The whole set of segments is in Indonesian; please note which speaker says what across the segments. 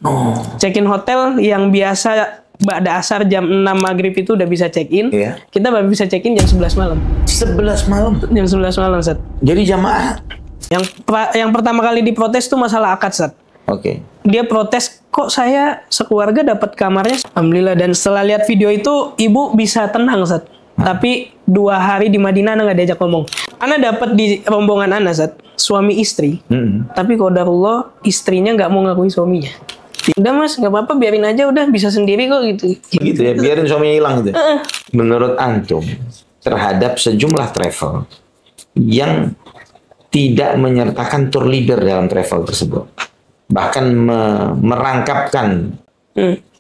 Speaker 1: Oh.
Speaker 2: Check-in hotel yang biasa ba'da asar jam 6 maghrib itu udah bisa check-in.
Speaker 1: Iya.
Speaker 2: Kita baru bisa check-in jam 11 malam.
Speaker 1: 11 malam.
Speaker 2: Jam 11 malam, Ustaz.
Speaker 1: Jadi jamaah.
Speaker 2: Yang pertama kali diprotes tuh masalah akad, Ustaz.
Speaker 1: Oke.
Speaker 2: Dia protes, kok saya sekeluarga dapat kamarnya. Alhamdulillah. Dan setelah lihat video itu, ibu bisa tenang, Ustaz. Tapi 2 hari di Madinah Ana nggak diajak ngomong. Ana dapat di rombongan Ana, Ustaz, suami istri. Tapi qadarullah istrinya nggak mau ngakui suaminya. Udah mas, nggak apa-apa, biarin aja, udah bisa sendiri kok gitu.
Speaker 1: Gitu ya, biarin suaminya hilang gitu. Menurut antum terhadap sejumlah travel yang tidak menyertakan tour leader dalam travel tersebut, bahkan merangkapkan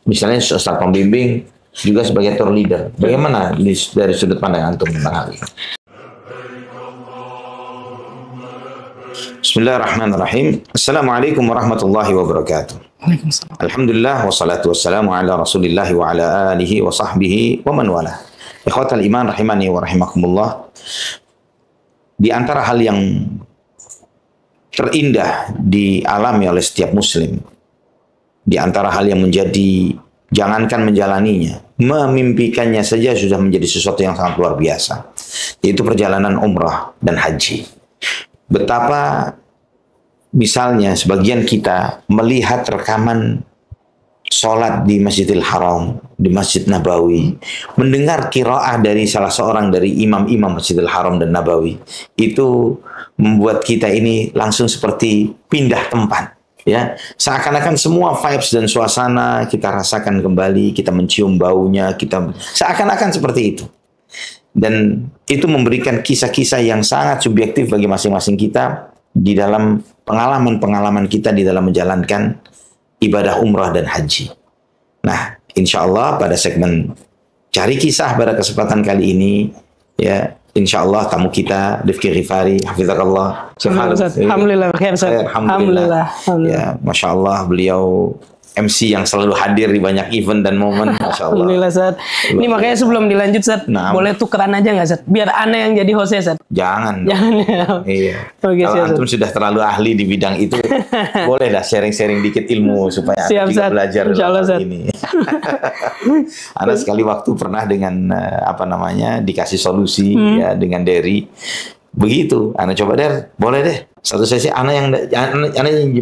Speaker 1: misalnya ustaz pembimbing juga sebagai tour leader, bagaimana dari sudut pandang antum tentang hal ini? Bismillahirrahmanirrahim. Assalamualaikum warahmatullahi wabarakatuh. Alhamdulillah wassalatu wassalamu ala Rasulillah wa ala alihi wa sahbihi wa man wala. Ikhwatal iman rahimani wa rahimakumullah. Di antara hal yang terindah dialami oleh setiap muslim, di antara hal yang menjadi, jangankan menjalaninya, memimpikannya saja sudah menjadi sesuatu yang sangat luar biasa, yaitu perjalanan umrah dan haji. Betapa misalnya sebagian kita melihat rekaman sholat di Masjidil Haram, di Masjid Nabawi, mendengar qiraah dari salah seorang dari imam-imam Masjidil Haram dan Nabawi, itu membuat kita ini langsung seperti pindah tempat. Ya, seakan-akan semua vibes dan suasana kita rasakan kembali, kita mencium baunya, kita seakan-akan seperti itu. Dan itu memberikan kisah-kisah yang sangat subjektif bagi masing-masing kita di dalam pengalaman-pengalaman kita di dalam menjalankan ibadah umrah dan haji. Nah, insya Allah pada segmen Cari Kisah pada kesempatan kali ini, ya, insya Allah tamu kita Rifki Ghifari, hafizakallah.
Speaker 2: Alhamdulillah. Alhamdulillah.
Speaker 1: Ya, masya Allah beliau MC yang selalu hadir di banyak event dan momen, masya Allah.
Speaker 2: Alhamdulillah, Zat. Ini makanya sebelum dilanjut, Zat, boleh tukeran aja nggak, Zat? Biar Ana yang jadi hostnya, Zat.
Speaker 1: Jangan.
Speaker 2: Jangan ya.
Speaker 1: Iya.
Speaker 2: Oke,
Speaker 1: kalau antum sudah terlalu ahli di bidang itu, boleh lah sharing-sharing dikit ilmu supaya Anda juga belajar ini. Ana sekali waktu pernah dengan dikasih solusi ya dengan Derry. Begitu, Ana coba boleh deh. Satu sesi Ana yang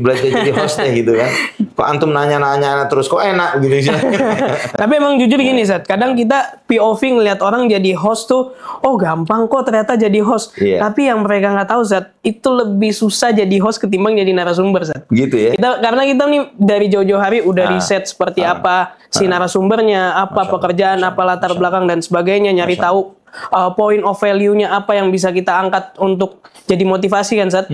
Speaker 1: belajar jadi host deh gitu kan. Kok antum nanya-nanya terus kok enak gitu.
Speaker 2: Tapi emang jujur gini, Zat, kadang kita POV ngelihat orang jadi host tuh, oh gampang kok ternyata jadi host. Tapi yang mereka nggak tahu, Zat, itu lebih susah jadi host ketimbang jadi narasumber, Zat.
Speaker 1: Gitu ya.
Speaker 2: Karena kita nih dari jauh-jauh hari udah riset seperti apa si narasumbernya, apa pekerjaan, apa latar belakang dan sebagainya, nyari tahu point of value-nya apa yang bisa kita angkat untuk jadi motivasi kan, Zat.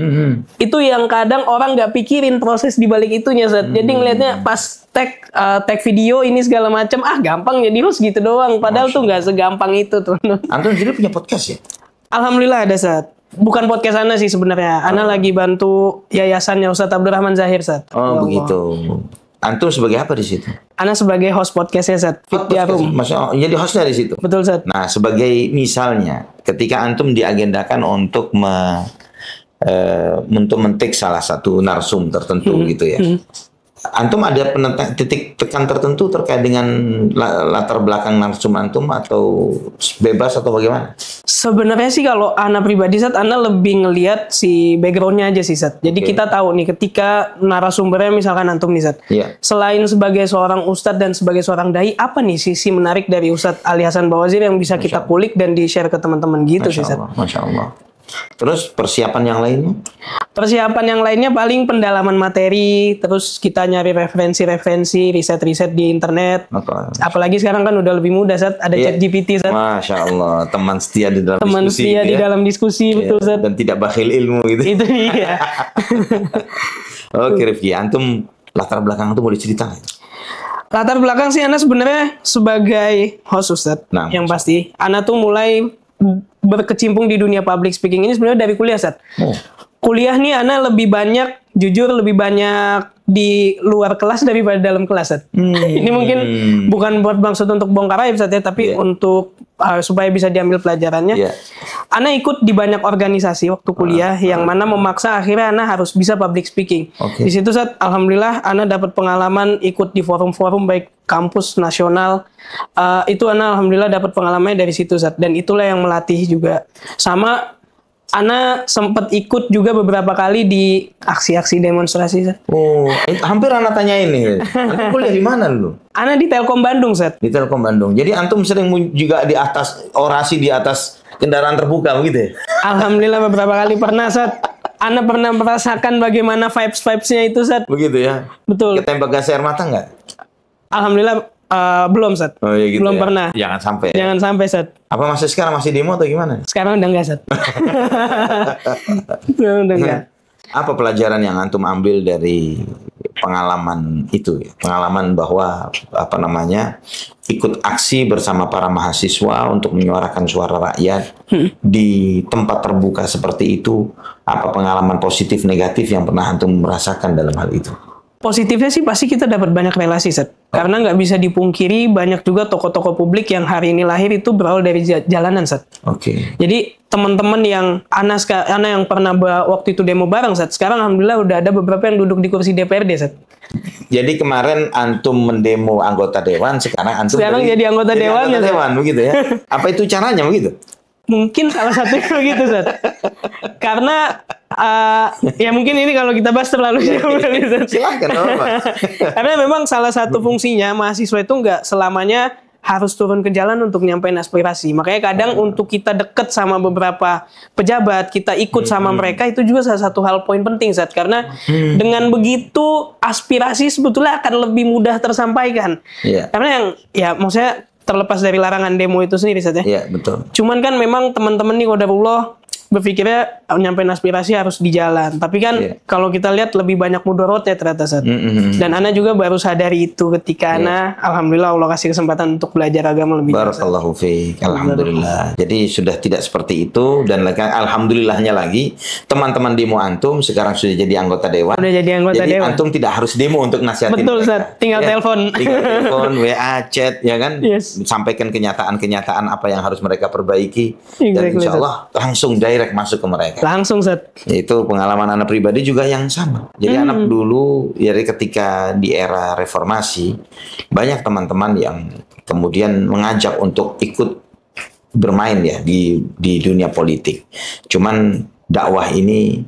Speaker 2: Itu yang kadang orang nggak pikirin proses di balik itunya, Zat. Jadi ngelihatnya pas tag video ini segala macam, gampang jadi host gitu doang. Padahal tuh nggak segampang itu tuh.
Speaker 1: Antum jadi punya podcast ya?
Speaker 2: Alhamdulillah ada, Zat. Bukan podcast Ana sih sebenarnya. Ana lagi bantu yayasannya Ustadz Abdurrahman Zahir, Zat.
Speaker 1: Oh, begitu. Antum sebagai apa di situ?
Speaker 2: Ana sebagai host podcastnya, Zat.
Speaker 1: Maksudnya jadi hostnya di situ.
Speaker 2: Betul, Zat.
Speaker 1: Nah, sebagai misalnya, ketika antum diagendakan untuk men-take salah satu narsum tertentu gitu ya. Antum ada titik tekan tertentu terkait dengan latar belakang narsum antum atau bebas atau bagaimana?
Speaker 2: Sebenarnya sih kalau Ana pribadi, Zat, Ana lebih ngelihat si backgroundnya aja sih, Zat. Jadi kita tahu nih ketika narasumbernya misalkan antum nih, Zat. Selain sebagai seorang ustadz dan sebagai seorang dai, apa nih sisi menarik dari Ustadz Ali Hasan Bawazir yang bisa kita kulik dan di-share ke teman-teman gitu sih, Zat.
Speaker 1: Masya Allah. Terus persiapan yang lainnya?
Speaker 2: Persiapan yang lainnya paling pendalaman materi, terus kita nyari referensi-referensi, riset-riset di internet. Apalagi sekarang kan udah lebih mudah, Zat. Ada ChatGPT, Zat.
Speaker 1: Masya Allah, teman setia di dalam diskusi.
Speaker 2: Teman setia di dalam diskusi, betul, Zat.
Speaker 1: Dan tidak bakhil ilmu gitu.
Speaker 2: Itu dia.
Speaker 1: Oke, Rifki, antum latar belakang itu boleh cerita nggak?
Speaker 2: Latar belakang sih Ana sebenarnya sebagai host, Ustadz. Yang pasti, Ana tuh mulai berkecimpung di dunia public speaking ini sebenarnya dari kuliah, Ustadz. Kuliah nih Ana lebih banyak jujur lebih banyak di luar kelas daripada dalam kelas, Sat. Ini mungkin bukan buat maksud untuk bongkar aib, Sat, ya, tapi untuk supaya bisa diambil pelajarannya. Ana ikut di banyak organisasi waktu kuliah yang mana memaksa akhirnya Ana harus bisa public speaking. Di situ, Sat, alhamdulillah Ana dapat pengalaman ikut di forum-forum baik kampus nasional. Itu Ana alhamdulillah dapat pengalamannya dari situ, Sat, dan itulah yang melatih juga. Sama Ana sempat ikut juga beberapa kali di aksi-aksi demonstrasi, Sat.
Speaker 1: Oh, hampir Ana tanya ini. Ana kuliah di mana lu?
Speaker 2: Ana di Telkom Bandung, Sat.
Speaker 1: Di Telkom Bandung. Jadi antum sering juga di atas orasi di atas kendaraan terbuka begitu ya?
Speaker 2: Alhamdulillah beberapa kali pernah, Sat. Ana pernah merasakan bagaimana vibes-vibesnya itu, Sat.
Speaker 1: Begitu ya?
Speaker 2: Betul.
Speaker 1: Ketembak gas air mata nggak?
Speaker 2: Alhamdulillah belum, Sat.
Speaker 1: Oh, iya gitu
Speaker 2: belum
Speaker 1: ya?
Speaker 2: pernah.
Speaker 1: Jangan sampai.
Speaker 2: Jangan sampai, Sat.
Speaker 1: Apa masih sekarang masih demo atau gimana?
Speaker 2: Sekarang udah enggak, Sat. Udah enggak.
Speaker 1: Apa pelajaran yang antum ambil dari pengalaman itu ya? Pengalaman bahwa ikut aksi bersama para mahasiswa untuk menyuarakan suara rakyat di tempat terbuka seperti itu. Apa pengalaman positif negatif yang pernah antum merasakan dalam hal itu?
Speaker 2: Positifnya sih pasti kita dapat banyak relasi, Sat. Karena nggak bisa dipungkiri banyak juga tokoh-tokoh publik yang hari ini lahir itu berawal dari jalanan, Sat. Jadi teman-teman yang Ana yang pernah waktu itu demo bareng, Sat. Sekarang alhamdulillah udah ada beberapa yang duduk di kursi DPRD, Sat.
Speaker 1: Jadi kemarin antum mendemo anggota dewan, sekarang
Speaker 2: jadi anggota dewannya,
Speaker 1: anggota dewan begitu ya? Apa itu caranya begitu?
Speaker 2: Mungkin salah satunya begitu, Sat. Karena ya mungkin ini kalau kita bahas terlalu jauh.
Speaker 1: Silakan,
Speaker 2: Karena memang salah satu fungsinya mahasiswa itu nggak selamanya harus turun ke jalan untuk nyampein aspirasi. Makanya kadang untuk kita deket sama beberapa pejabat, kita ikut sama mereka, itu juga salah satu hal poin penting, Sat. Karena dengan begitu aspirasi sebetulnya akan lebih mudah tersampaikan. Karena yang ya maksudnya terlepas dari larangan demo itu sendiri, Sat, ya.
Speaker 1: Iya, betul.
Speaker 2: Cuman kan memang teman-teman nih qadarullah berpikirnya nyampein aspirasi harus di jalan. Tapi kan kalau kita lihat lebih banyak mudorotnya ternyata, Sat. Dan Ana juga baru sadari itu ketika Ana alhamdulillah Allah kasih kesempatan untuk belajar agama lebih jauh.
Speaker 1: Barakallahu fiik. Alhamdulillah. Jadi sudah tidak seperti itu, dan alhamdulillahnya lagi teman-teman demo antum sekarang sudah jadi anggota dewan.
Speaker 2: Udah jadi anggota
Speaker 1: jadi
Speaker 2: dewan.
Speaker 1: Antum tidak harus demo untuk nasihatin.
Speaker 2: Betul, Sat. Tinggal telepon.
Speaker 1: Tinggal telepon, WA, chat, ya kan? Sampaikan kenyataan-kenyataan apa yang harus mereka perbaiki. Dan insya Allah langsung direct masuk ke mereka.
Speaker 2: Langsung, Sat.
Speaker 1: Itu pengalaman anak pribadi juga yang sama. Jadi anak dulu, jadi ketika di era reformasi, banyak teman-teman yang kemudian mengajak untuk ikut bermain ya di dunia politik. Cuman dakwah ini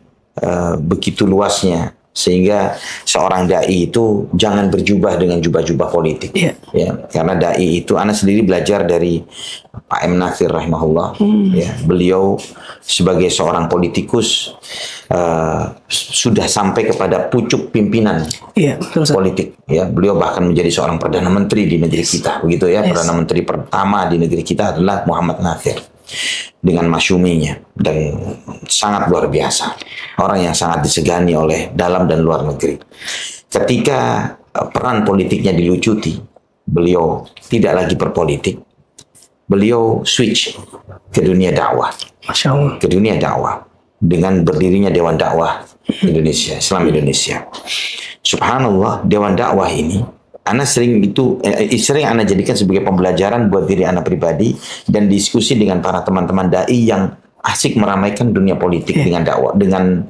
Speaker 1: begitu luasnya, sehingga seorang dai itu jangan berjubah dengan jubah-jubah politik. Ya, karena dai itu, anak sendiri belajar dari Pak M. Natsir rahimahullah. Ya, beliau sebagai seorang politikus sudah sampai kepada pucuk pimpinan politik. Ya, beliau bahkan menjadi seorang perdana menteri di negeri kita, begitu ya. Perdana menteri pertama di negeri kita adalah Muhammad Natsir dengan masyuminya, dan sangat luar biasa, orang yang sangat disegani oleh dalam dan luar negeri. Ketika peran politiknya dilucuti, beliau tidak lagi berpolitik, beliau switch ke dunia dakwah.
Speaker 2: Masya Allah.
Speaker 1: Ke dunia dakwah dengan berdirinya Dewan Dakwah Indonesia, Islam Indonesia. Subhanallah, Dewan Dakwah ini Ana sering Ana jadikan sebagai pembelajaran buat diri Ana pribadi, dan diskusi dengan para teman-teman dai yang asik meramaikan dunia politik dengan dakwah, dengan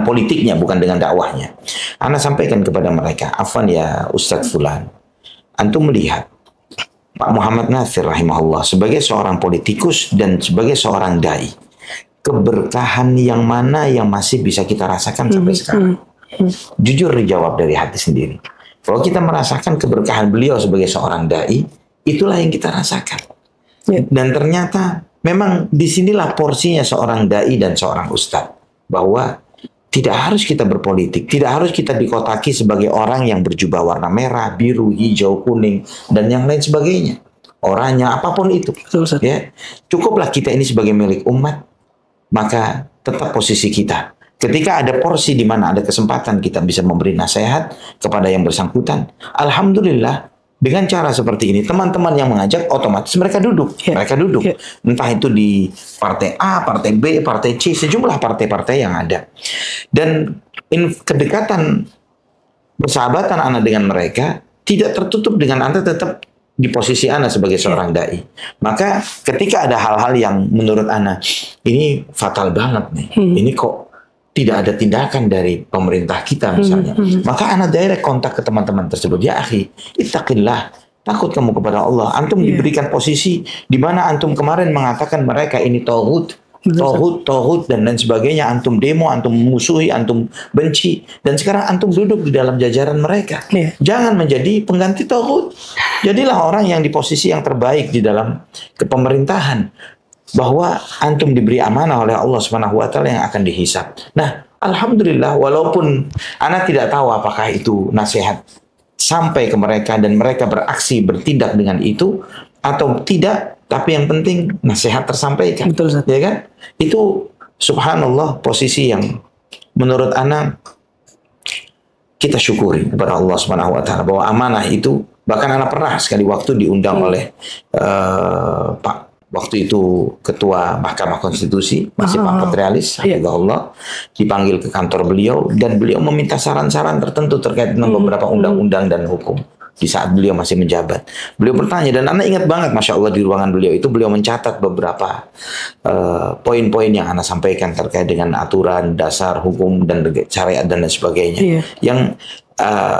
Speaker 1: politiknya, bukan dengan dakwahnya. Ana sampaikan kepada mereka, afwan ya Ustadz Fulan, antum melihat Pak Muhammad Natsir rahimahullah sebagai seorang politikus dan sebagai seorang dai, keberkahan yang mana yang masih bisa kita rasakan sampai sekarang? Jujur dijawab dari hati sendiri. Kalau kita merasakan keberkahan beliau sebagai seorang dai, itulah yang kita rasakan. Dan ternyata memang disinilah porsinya seorang dai dan seorang ustadz, bahwa tidak harus kita berpolitik, tidak harus kita dikotaki sebagai orang yang berjubah warna merah, biru, hijau, kuning, dan yang lain sebagainya. Orangnya apapun itu. Ya, cukuplah kita ini sebagai milik umat, maka tetap posisi kita. Ketika ada porsi di mana ada kesempatan kita bisa memberi nasihat kepada yang bersangkutan, alhamdulillah dengan cara seperti ini teman-teman yang mengajak otomatis mereka duduk, entah itu di partai A, partai B, partai C, sejumlah partai-partai yang ada. Dan kedekatan persahabatan Ana dengan mereka tidak tertutup dengan Anda tetap di posisi Ana sebagai seorang dai. Maka ketika ada hal-hal yang menurut Ana ini fatal banget nih, ini kok tidak ada tindakan dari pemerintah kita misalnya, maka Ana direct kontak ke teman-teman tersebut. Ya akhi, ittaqillah, takut kamu kepada Allah. Antum diberikan posisi di mana antum kemarin mengatakan mereka ini tauhid, dan lain sebagainya. Antum demo, antum memusuhi, antum benci, dan sekarang antum duduk di dalam jajaran mereka. Jangan menjadi pengganti tauhid. Jadilah orang yang di posisi yang terbaik di dalam kepemerintahan, bahwa antum diberi amanah oleh Allah Subhanahu wa taala yang akan dihisab. Nah, alhamdulillah, walaupun ana tidak tahu apakah itu nasihat sampai ke mereka dan mereka beraksi bertindak dengan itu atau tidak, tapi yang penting nasihat tersampaikan.
Speaker 2: Betul, Ustaz.
Speaker 1: Ya kan? Itu subhanallah posisi yang menurut ana kita syukuri kepada Allah Subhanahu wa taala bahwa amanah itu, bahkan ana pernah sekali waktu diundang oleh Pak waktu itu Ketua Mahkamah Konstitusi, masih Pak Patrialis, hafizahullah, dipanggil ke kantor beliau dan beliau meminta saran-saran tertentu terkait dengan beberapa undang-undang dan hukum di saat beliau masih menjabat. Beliau bertanya, dan Anda ingat banget, Masya Allah, di ruangan beliau itu beliau mencatat beberapa poin-poin yang Anda sampaikan terkait dengan aturan, dasar, hukum, dan syariat dan lain sebagainya. Yang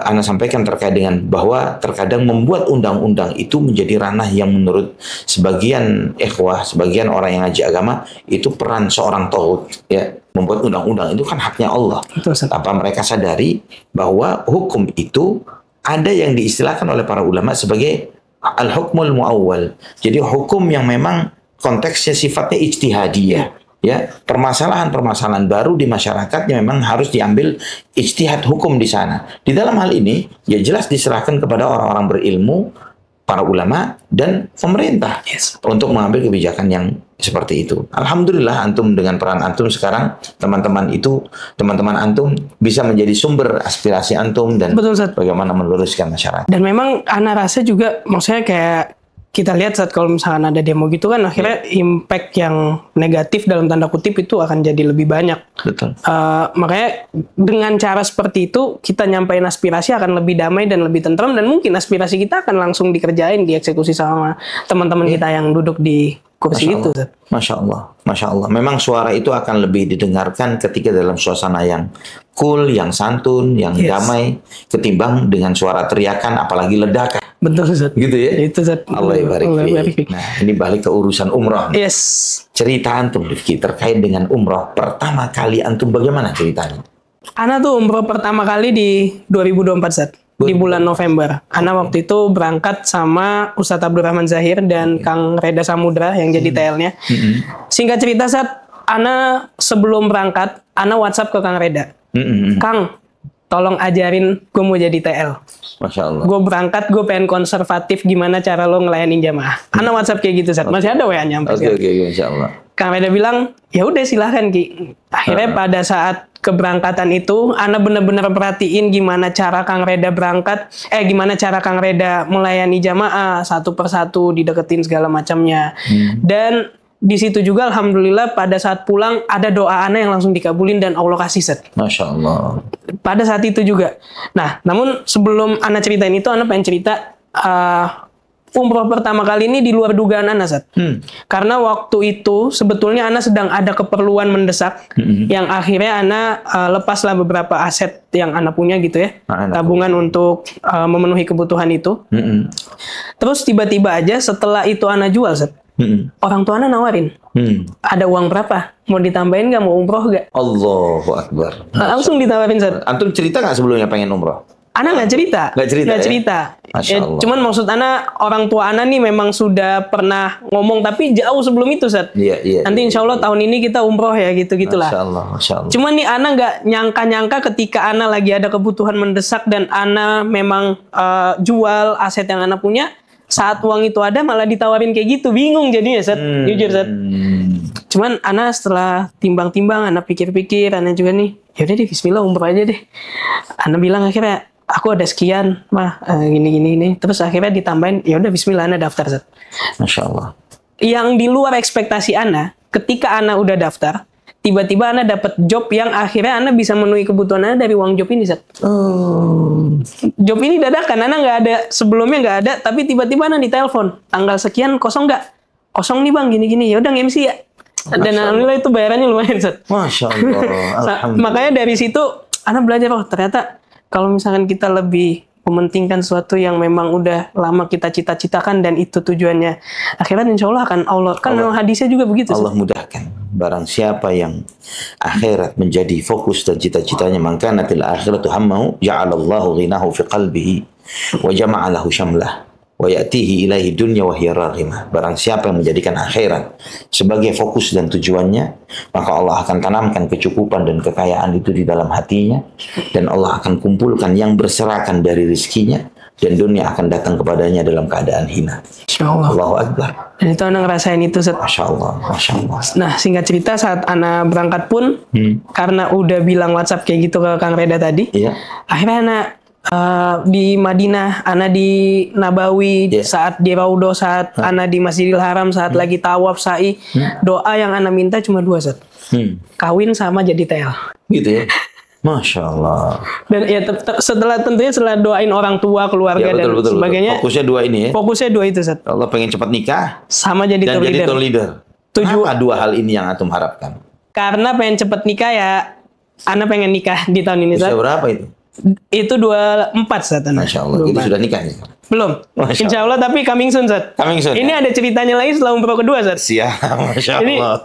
Speaker 1: Anda sampaikan terkait dengan bahwa terkadang membuat undang-undang itu menjadi ranah yang menurut sebagian ikhwah, sebagian orang yang ngaji agama, itu peran seorang tauhid, ya. Membuat undang-undang itu kan haknya Allah. Tanpa mereka sadari bahwa hukum itu ada yang diistilahkan oleh para ulama sebagai al-hukmul muawwal. Jadi hukum yang memang konteksnya sifatnya ijtihadiyah. Ya, permasalahan-permasalahan baru di masyarakat yang memang harus diambil ijtihad hukum di sana. Di dalam hal ini, ya jelas diserahkan kepada orang-orang berilmu, para ulama dan pemerintah untuk mengambil kebijakan yang seperti itu. Alhamdulillah, antum dengan peran antum sekarang, teman-teman antum bisa menjadi sumber aspirasi antum dan bagaimana meluruskan masyarakat.
Speaker 2: Dan memang ana rasa juga, maksudnya kayak kita lihat saat kalau misalkan ada demo gitu kan, akhirnya impact yang negatif dalam tanda kutip itu akan jadi lebih banyak.
Speaker 1: Betul.
Speaker 2: Makanya dengan cara seperti itu kita nyampein aspirasi akan lebih damai dan lebih tentram, dan mungkin aspirasi kita akan langsung dikerjain, dieksekusi sama teman-teman kita yang duduk di kursi itu.
Speaker 1: Masya Allah, Masya Allah. Memang suara itu akan lebih didengarkan ketika dalam suasana yang cool, yang santun, yang damai, ketimbang dengan suara teriakan, apalagi ledakan.
Speaker 2: Betul, Ustaz.
Speaker 1: Gitu ya?
Speaker 2: Itu, Ustaz.
Speaker 1: Allah barik. Nah, ini balik ke urusan umroh. Cerita antum, Rifki, terkait dengan umroh. Pertama kali antum bagaimana ceritanya?
Speaker 2: Ana tuh umroh pertama kali di 2024, Ustaz. Di bulan November. Ana waktu itu berangkat sama Ustadz Abdurrahman Zahir dan Kang Reda Samudra yang jadi TL-nya. Singkat cerita, saat Ana sebelum berangkat, Ana WhatsApp ke Kang Reda. Kang, tolong ajarin gue mau jadi TL.
Speaker 1: Masya Allah.
Speaker 2: Gue berangkat, gue pengen konservatif, gimana cara lo ngelayanin jamaah. Ana WhatsApp kayak gitu, Sat. Masih ada WA-nya.
Speaker 1: Oke, Masya Allah.
Speaker 2: Kang Reda bilang, ya udah silahkan Ki. Akhirnya pada saat keberangkatan itu, Ana benar-benar perhatiin gimana cara Kang Reda berangkat, gimana cara Kang Reda melayani jamaah satu persatu, dideketin segala macamnya. Dan di situ juga alhamdulillah pada saat pulang ada doa Ana yang langsung dikabulin dan Allah kasih, Set.
Speaker 1: Masya Allah.
Speaker 2: Pada saat itu juga. Nah, namun sebelum Ana ceritain itu, Ana pengen cerita umroh pertama kali ini di luar dugaan Ana, Sat. Karena waktu itu sebetulnya Ana sedang ada keperluan mendesak yang akhirnya Ana lepaslah beberapa aset yang Ana punya gitu ya, tabungan untuk memenuhi kebutuhan itu. Terus tiba-tiba aja setelah itu Ana jual, Sat. Orang tua Ana nawarin, ada uang berapa? Mau ditambahin nggak? Mau umroh nggak?
Speaker 1: Allahu Akbar.
Speaker 2: Langsung ditawarin, Sat.
Speaker 1: Antum cerita nggak sebelumnya pengen umroh?
Speaker 2: Ana nggak cerita. Nggak cerita. Ya, cuman maksud Ana, orang tua Ana nih memang sudah pernah ngomong, tapi jauh sebelum itu, Sat. Nanti insya Allah tahun ini kita umroh ya, gitu-gitulah.
Speaker 1: Masya Allah.
Speaker 2: Cuman nih Ana nggak nyangka-nyangka ketika Ana lagi ada kebutuhan mendesak dan Ana memang jual aset yang Ana punya, saat uang itu ada malah ditawarin kayak gitu. Bingung jadinya, Sat. Jujur, Sat. Cuman Ana setelah timbang-timbang, Ana pikir-pikir, Ana juga nih, yaudah deh bismillah umroh aja deh. Ana bilang akhirnya, aku ada sekian, mah gini. Terus akhirnya ditambahin, ya udah bismillah Ana daftar, Zat.
Speaker 1: Masya Allah.
Speaker 2: Yang di luar ekspektasi Ana, ketika Ana udah daftar, tiba-tiba Ana dapat job yang akhirnya Ana bisa memenuhi kebutuhan Ana dari uang job ini, Zat. Job ini dadakan, Ana nggak ada, sebelumnya nggak ada, tapi tiba-tiba Ana ditelepon, tanggal sekian kosong nggak? Kosong nih bang, gini-gini, ya udah MC ya. Dan alhamdulillah itu bayarannya lumayan, Zat.
Speaker 1: Masya Allah. Alhamdulillah.
Speaker 2: Makanya dari situ Ana belajar, oh ternyata kalau misalkan kita lebih mementingkan sesuatu yang memang udah lama kita cita-citakan dan itu tujuannya akhirat, insya Allah akan Allah kan memang hadisnya juga begitu.
Speaker 1: Allah mudahkan. Barang siapa yang akhirat menjadi fokus dan cita-citanya, maka natil akhiratu hammahu ja'alallahu ghinahu fi qalbihi wa jama'alahu syamlah wa ya'tihi ilaihi dunya wa hiya raghimah. Barang siapa yang menjadikan akhirat sebagai fokus dan tujuannya, maka Allah akan tanamkan kecukupan dan kekayaan itu di dalam hatinya, dan Allah akan kumpulkan yang berserakan dari rizkinya, dan dunia akan datang kepadanya dalam keadaan hina.
Speaker 2: Insyaallah.
Speaker 1: Allahu Akbar.
Speaker 2: Dan itu Ana ngerasain itu, Zat.
Speaker 1: Masya Allah, Masya Allah.
Speaker 2: Nah, singkat cerita saat Ana berangkat pun, karena udah bilang WhatsApp kayak gitu ke Kang Reda tadi, akhirnya Ana di Madinah, Ana di Nabawi, saat di Raudhah, saat Ana di Masjidil Haram, saat lagi tawaf sa'i, doa yang Ana minta cuma 2, Zat. Kawin sama jadi TL.
Speaker 1: Gitu ya. Masya Allah.
Speaker 2: Dan ya tentunya setelah doain orang tua, keluarga dan sebagainya.
Speaker 1: Fokusnya 2 ini ya.
Speaker 2: Fokusnya 2 itu, Zat.
Speaker 1: Allah pengen cepat nikah
Speaker 2: sama jadi
Speaker 1: dan
Speaker 2: tour
Speaker 1: jadi
Speaker 2: leader.
Speaker 1: tour leader. Kenapa 2 hal ini yang antum harapkan?
Speaker 2: Karena pengen cepet nikah ya. Ana pengen nikah di tahun ini, Zat.
Speaker 1: Usia berapa itu?
Speaker 2: Itu 24, Zat.
Speaker 1: Masya Allah. Itu sudah nikah nih?
Speaker 2: Belum. Insya Allah, tapi coming soon, Zat.
Speaker 1: Coming soon.
Speaker 2: Ini ada ceritanya lagi setelah umroh kedua, Zat.
Speaker 1: Siap. Masya Allah.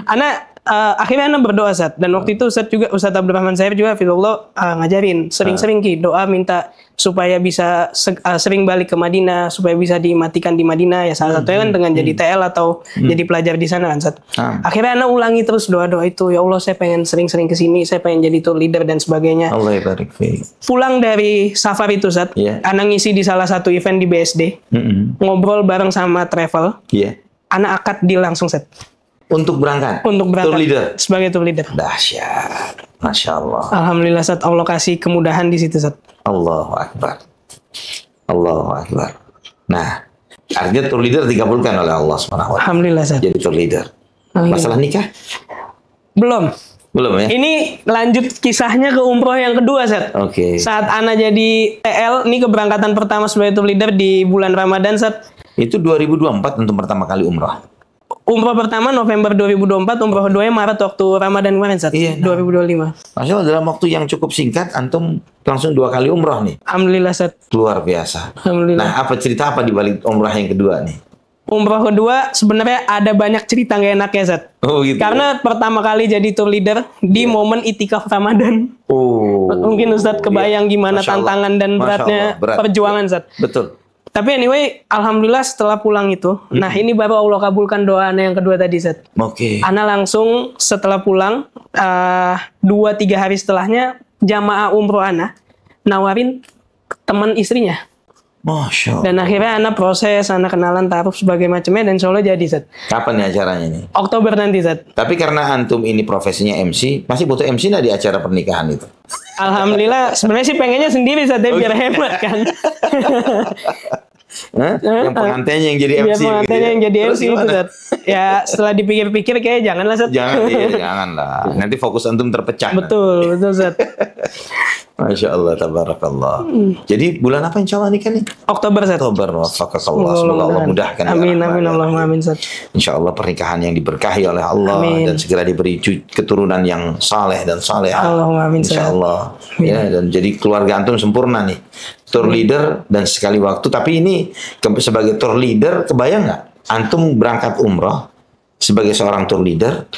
Speaker 2: Ana akhirnya Ana berdoa, Zat. Dan waktu itu Ustadz Abdurrahman Zahir juga Fidullah ngajarin sering-sering Ki doa minta supaya bisa sering balik ke Madinah, supaya bisa dimatikan di Madinah ya, salah satunya kan dengan jadi TL atau jadi pelajar di sana kan, Zat. Akhirnya Ana ulangi terus doa-doa itu, ya Allah saya pengen sering-sering ke sini, saya pengen jadi tour leader dan sebagainya.
Speaker 1: Allah barik fiik.
Speaker 2: Pulang dari safar itu, Zat, Ana ngisi di salah satu event di BSD, ngobrol bareng sama travel, Ana akad deal langsung, Zat.
Speaker 1: Untuk berangkat?
Speaker 2: Untuk berangkat.
Speaker 1: Tour leader?
Speaker 2: Sebagai tour leader.
Speaker 1: Dahsyat. Masya Allah.
Speaker 2: Alhamdulillah, Zat. Allah kasih kemudahan di situ, Zat.
Speaker 1: Allahu Akbar. Allahu Akbar. Nah, artinya tour leader dikabulkan oleh Allah SWT.
Speaker 2: Alhamdulillah, Zat.
Speaker 1: Jadi tour leader. Masalah nikah?
Speaker 2: Belum.
Speaker 1: Belum ya?
Speaker 2: Ini lanjut kisahnya ke umroh yang kedua, Zat.
Speaker 1: Oke.
Speaker 2: Saat Ana jadi TL, ini keberangkatan pertama sebagai tour leader di bulan Ramadan, Zat.
Speaker 1: Itu 2024 untuk pertama kali umrah.
Speaker 2: Umroh pertama November 2024, umroh keduanya Maret waktu Ramadan kemarin, Zat. 2025.
Speaker 1: Masya Allah, dalam waktu yang cukup singkat, antum langsung 2 kali umrah nih.
Speaker 2: Alhamdulillah, Zat.
Speaker 1: Luar biasa.
Speaker 2: Alhamdulillah.
Speaker 1: Nah, apa cerita apa di balik umrah yang kedua nih?
Speaker 2: Umroh kedua sebenarnya ada banyak cerita nggak enaknya, Zat.
Speaker 1: Oh gitu.
Speaker 2: Karena pertama kali jadi tour leader di momen itikaf Ramadan.
Speaker 1: Oh.
Speaker 2: Mungkin Ustadz kebayang gimana tantangan dan beratnya perjuangan, Zat.
Speaker 1: Betul.
Speaker 2: Tapi anyway, alhamdulillah setelah pulang itu, nah ini baru Allah kabulkan doa Ana yang kedua tadi, Zat.
Speaker 1: Oke.
Speaker 2: Ana langsung setelah pulang 2-3 hari setelahnya jamaah umroh Ana nawarin teman istrinya.
Speaker 1: Masya Allah.
Speaker 2: Dan akhirnya Ana proses, Ana kenalan taruh sebagai macamnya dan insya Allah jadi, Zat.
Speaker 1: Kapan nih acaranya nih?
Speaker 2: Oktober nanti, Zat.
Speaker 1: Tapi karena antum ini profesinya MC, masih butuh MC nggak di acara pernikahan itu?
Speaker 2: Alhamdulillah, sebenarnya sih pengennya sendiri, Zat, biar hemat kan.
Speaker 1: Yang pengantinnya yang jadi MC.
Speaker 2: Biar pengantinnya yang jadi MC itu, Zat. Ya setelah dipikir-pikir kayak janganlah, Zat.
Speaker 1: Janganlah. Nanti fokus antum terpecah.
Speaker 2: Betul, Zat.
Speaker 1: Masya Allah, tabarakallah. Jadi bulan apa insya Allah nikah nih?
Speaker 2: Oktober, Zat.
Speaker 1: Oktober, wafakakallah. Semoga Allah mudahkan.
Speaker 2: Amin, amin, Allahumma amin, Zat.
Speaker 1: Insya Allah pernikahan yang diberkahi oleh Allah. Amin. Dan segera diberi keturunan yang saleh dan saleh.
Speaker 2: Allahumma amin,
Speaker 1: insya Allah. Ya, dan jadi keluarga antum sempurna nih. Tour leader dan sekali waktu. Tapi ini sebagai tour leader, kebayang nggak? Antum berangkat umroh sebagai seorang tour leader,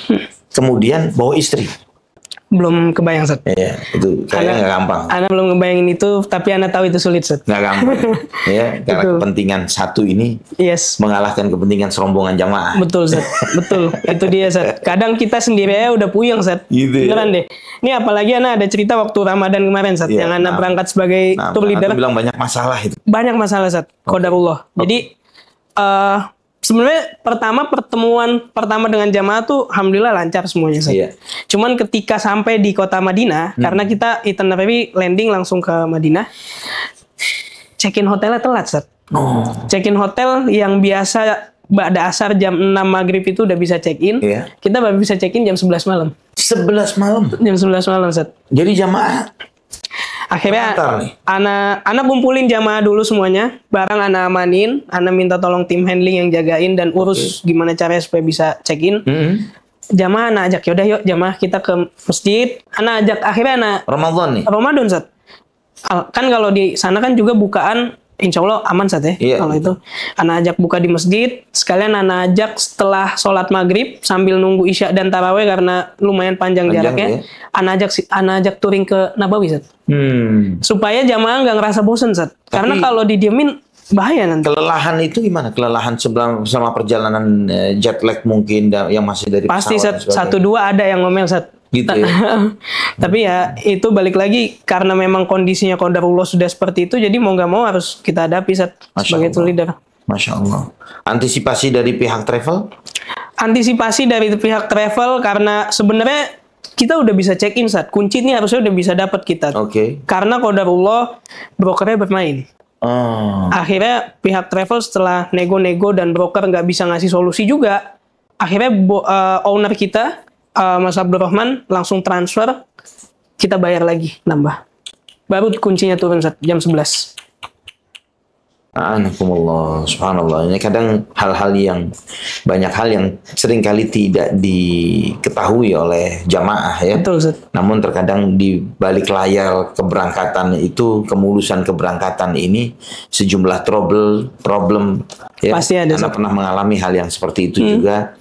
Speaker 1: kemudian bawa istri.
Speaker 2: Belum kebayang, Zat.
Speaker 1: Iya, itu kayaknya nggak gampang.
Speaker 2: Ana belum ngebayangin itu, tapi Ana tahu itu sulit, Zat.
Speaker 1: Nggak gampang. Ya, karena kepentingan satu ini mengalahkan kepentingan serombongan jamaah.
Speaker 2: Betul, Zat. Betul. Itu dia, Zat. Kadang kita sendiri aja udah puyeng, Zat.
Speaker 1: Gitu ya.
Speaker 2: Beneran deh. Ini apalagi Ana ada cerita waktu Ramadan kemarin, Zat. Yang Ana berangkat sebagai tour leader.
Speaker 1: Aku bilang banyak masalah itu.
Speaker 2: Banyak masalah, Zat. Qadarullah. Jadi, sebenarnya pertemuan pertama dengan jamaah tuh alhamdulillah lancar semuanya, Zat.
Speaker 1: Iya.
Speaker 2: Cuman ketika sampai di kota Madinah, karena kita itinerary landing langsung ke Madinah, check-in hotelnya telat, Zat. Check-in hotel yang biasa ba'da asar jam 6 maghrib itu udah bisa check in.
Speaker 1: Iya.
Speaker 2: Kita baru bisa check in jam 11 malam.
Speaker 1: 11 malam.
Speaker 2: Jam 11 malam, Ustaz.
Speaker 1: Jadi jamaah
Speaker 2: Akhirnya
Speaker 1: Bentar nih.
Speaker 2: anak kumpulin jamaah dulu semuanya, barang anak amanin, anak minta tolong tim handling yang jagain dan urus gimana caranya supaya bisa check in. Jamaah anak ajak, yaudah yuk jamaah kita ke masjid. Anak ajak, akhirnya anak
Speaker 1: Ramadan nih.
Speaker 2: Ramadan, Sat. Kan kalau di sana kan juga bukaan insya Allah aman, Sat, ya.
Speaker 1: Iya.
Speaker 2: Kalau itu anak ajak buka di masjid, sekalian anak ajak setelah sholat maghrib sambil nunggu isya dan taraweh karena lumayan panjang jaraknya.
Speaker 1: Ya.
Speaker 2: Anak ajak touring ke Nabawi, Sat. Supaya jamaah nggak ngerasa bosen, Sat. Karena kalau didiemin bahaya nanti.
Speaker 1: Kelelahan itu gimana? Kelelahan selama perjalanan jet lag mungkin yang masih dari
Speaker 2: Pasti,
Speaker 1: pesawat
Speaker 2: Sat. 1-2 ada yang ngomel, Sat.
Speaker 1: Gitu ya.
Speaker 2: Tapi ya itu balik lagi karena memang kondisinya qadarullah sudah seperti itu, jadi mau nggak mau harus kita hadapi, Sat, sebagai tour leader.
Speaker 1: Masya Allah. Antisipasi dari pihak travel?
Speaker 2: Antisipasi dari pihak travel karena sebenarnya kita udah bisa check in, Sat. Kunci ini harusnya udah bisa dapat kita.
Speaker 1: Oke.
Speaker 2: Karena qadarullah brokernya bermain. Akhirnya pihak travel setelah nego-nego dan broker nggak bisa ngasih solusi juga, akhirnya owner kita Mas Abdurrahman langsung transfer, kita bayar lagi nambah. Baru kuncinya turun, Sat, jam 11.
Speaker 1: Anakumullah, subhanallah. Ini kadang banyak hal yang seringkali tidak diketahui oleh jamaah ya.
Speaker 2: Betul, Ustaz.
Speaker 1: Namun terkadang di balik layar keberangkatan itu, kemulusan keberangkatan ini sejumlah problem ya.
Speaker 2: Pasti ada,
Speaker 1: Anda
Speaker 2: Ustaz.
Speaker 1: pernah mengalami hal yang seperti itu juga.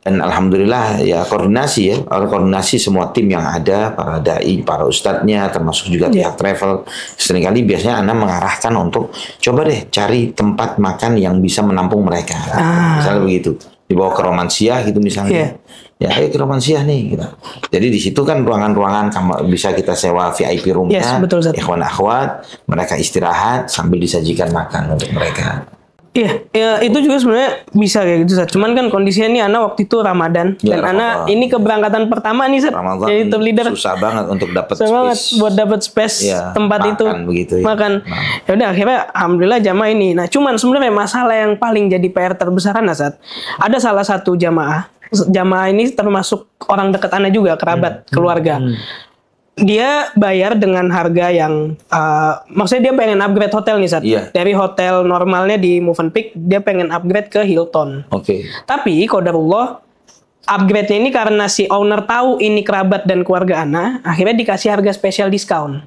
Speaker 1: Dan alhamdulillah ya koordinasi semua tim yang ada, para dai, para ustadznya, termasuk juga pihak travel. Seringkali biasanya Anda mengarahkan untuk coba deh cari tempat makan yang bisa menampung mereka. Misalnya begitu, dibawa ke Romansiah gitu misalnya. Ya ayo ke Romansiah nih gitu. Jadi di situ kan ruangan-ruangan bisa kita sewa VIP roomnya.
Speaker 2: Yes, betul, Ustaz.
Speaker 1: Ikhwan akhwat, mereka istirahat sambil disajikan makan untuk mereka.
Speaker 2: Iya, ya, itu juga sebenarnya bisa kayak gitu, Sat. Cuman kan kondisinya nih Ana waktu itu Ramadan
Speaker 1: Ya,
Speaker 2: dan Ana
Speaker 1: Ramadan.
Speaker 2: ini keberangkatan pertama nih, Sat.
Speaker 1: Ramadan
Speaker 2: Jadi tour leader
Speaker 1: susah banget untuk dapat
Speaker 2: susah banget
Speaker 1: space.
Speaker 2: buat dapat space
Speaker 1: Ya,
Speaker 2: tempat
Speaker 1: makan
Speaker 2: itu.
Speaker 1: begitu ya.
Speaker 2: Makan. Ya udah akhirnya alhamdulillah jamaah ini. Nah, cuman sebenarnya masalah yang paling jadi PR terbesar Ana, Sat. Ada salah satu jamaah ini termasuk orang dekat Ana juga, kerabat, keluarga. Dia bayar dengan harga yang maksudnya dia pengen upgrade hotel nih, Sat.
Speaker 1: Iya. Dari
Speaker 2: Dari hotel normalnya di Movenpick dia pengen upgrade ke Hilton.
Speaker 1: Oke.
Speaker 2: Tapi qadarullah upgrade-nya ini karena si owner tahu ini kerabat dan keluarga Ana, akhirnya dikasih harga spesial diskon.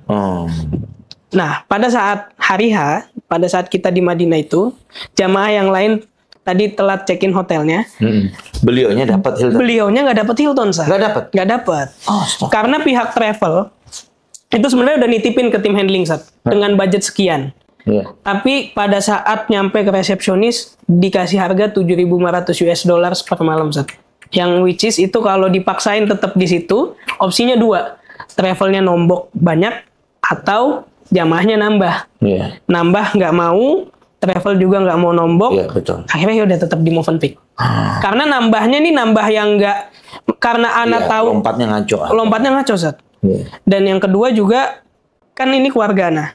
Speaker 2: Nah, pada saat hari H, pada saat kita di Madinah itu, jamaah yang lain tadi telat check-in hotelnya.
Speaker 1: Beliaunya dapat Hilton.
Speaker 2: Beliaunya nggak dapat Hilton, Sah.
Speaker 1: Nggak dapat?
Speaker 2: Nggak dapat.
Speaker 1: Astaga.
Speaker 2: Karena pihak travel itu sebenarnya udah nitipin ke tim handling, Sat, dengan budget sekian.
Speaker 1: Iya.
Speaker 2: Tapi pada saat nyampe ke resepsionis dikasih harga 7.500 US dollars per malam, Sat. Yang which is itu kalau dipaksain tetap di situ, opsinya 2. Travelnya nombok banyak atau jamaahnya nambah.
Speaker 1: Iya.
Speaker 2: Nambah nggak mau, travel juga nggak mau nombok.
Speaker 1: Iya, betul.
Speaker 2: Akhirnya ya udah tetap di Movenpick. Karena nambahnya nih nambah yang nggak, karena Ana
Speaker 1: Iya,
Speaker 2: tahu
Speaker 1: lompatnya ngaco.
Speaker 2: Sat.
Speaker 1: Iya.
Speaker 2: Dan yang kedua juga kan ini keluarga Ana.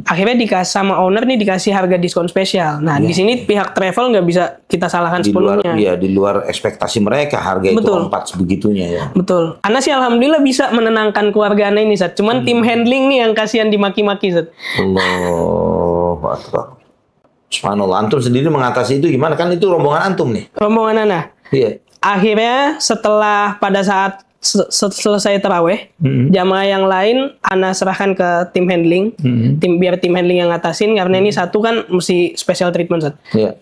Speaker 2: Akhirnya dikasih sama owner nih dikasih harga diskon spesial. Nah, di sini pihak travel nggak bisa kita salahkan sepenuhnya.
Speaker 1: Di luar ekspektasi mereka harga itu
Speaker 2: Betul.
Speaker 1: lompat sebegitunya ya.
Speaker 2: Betul. Ana sih alhamdulillah bisa menenangkan keluarga Ana ini, Sat. Cuman tim handling nih yang kasihan dimaki-maki, Sat.
Speaker 1: Allahu Akbar. Subhanallah. Antum sendiri mengatasi itu gimana? Kan itu rombongan antum nih.
Speaker 2: Rombongan Ana.
Speaker 1: Iya.
Speaker 2: Akhirnya setelah pada saat selesai taraweh, jamaah yang lain Ana serahkan ke tim handling, biar tim handling yang ngatasin karena ini satu kan mesti special treatment, Sat.
Speaker 1: Iya.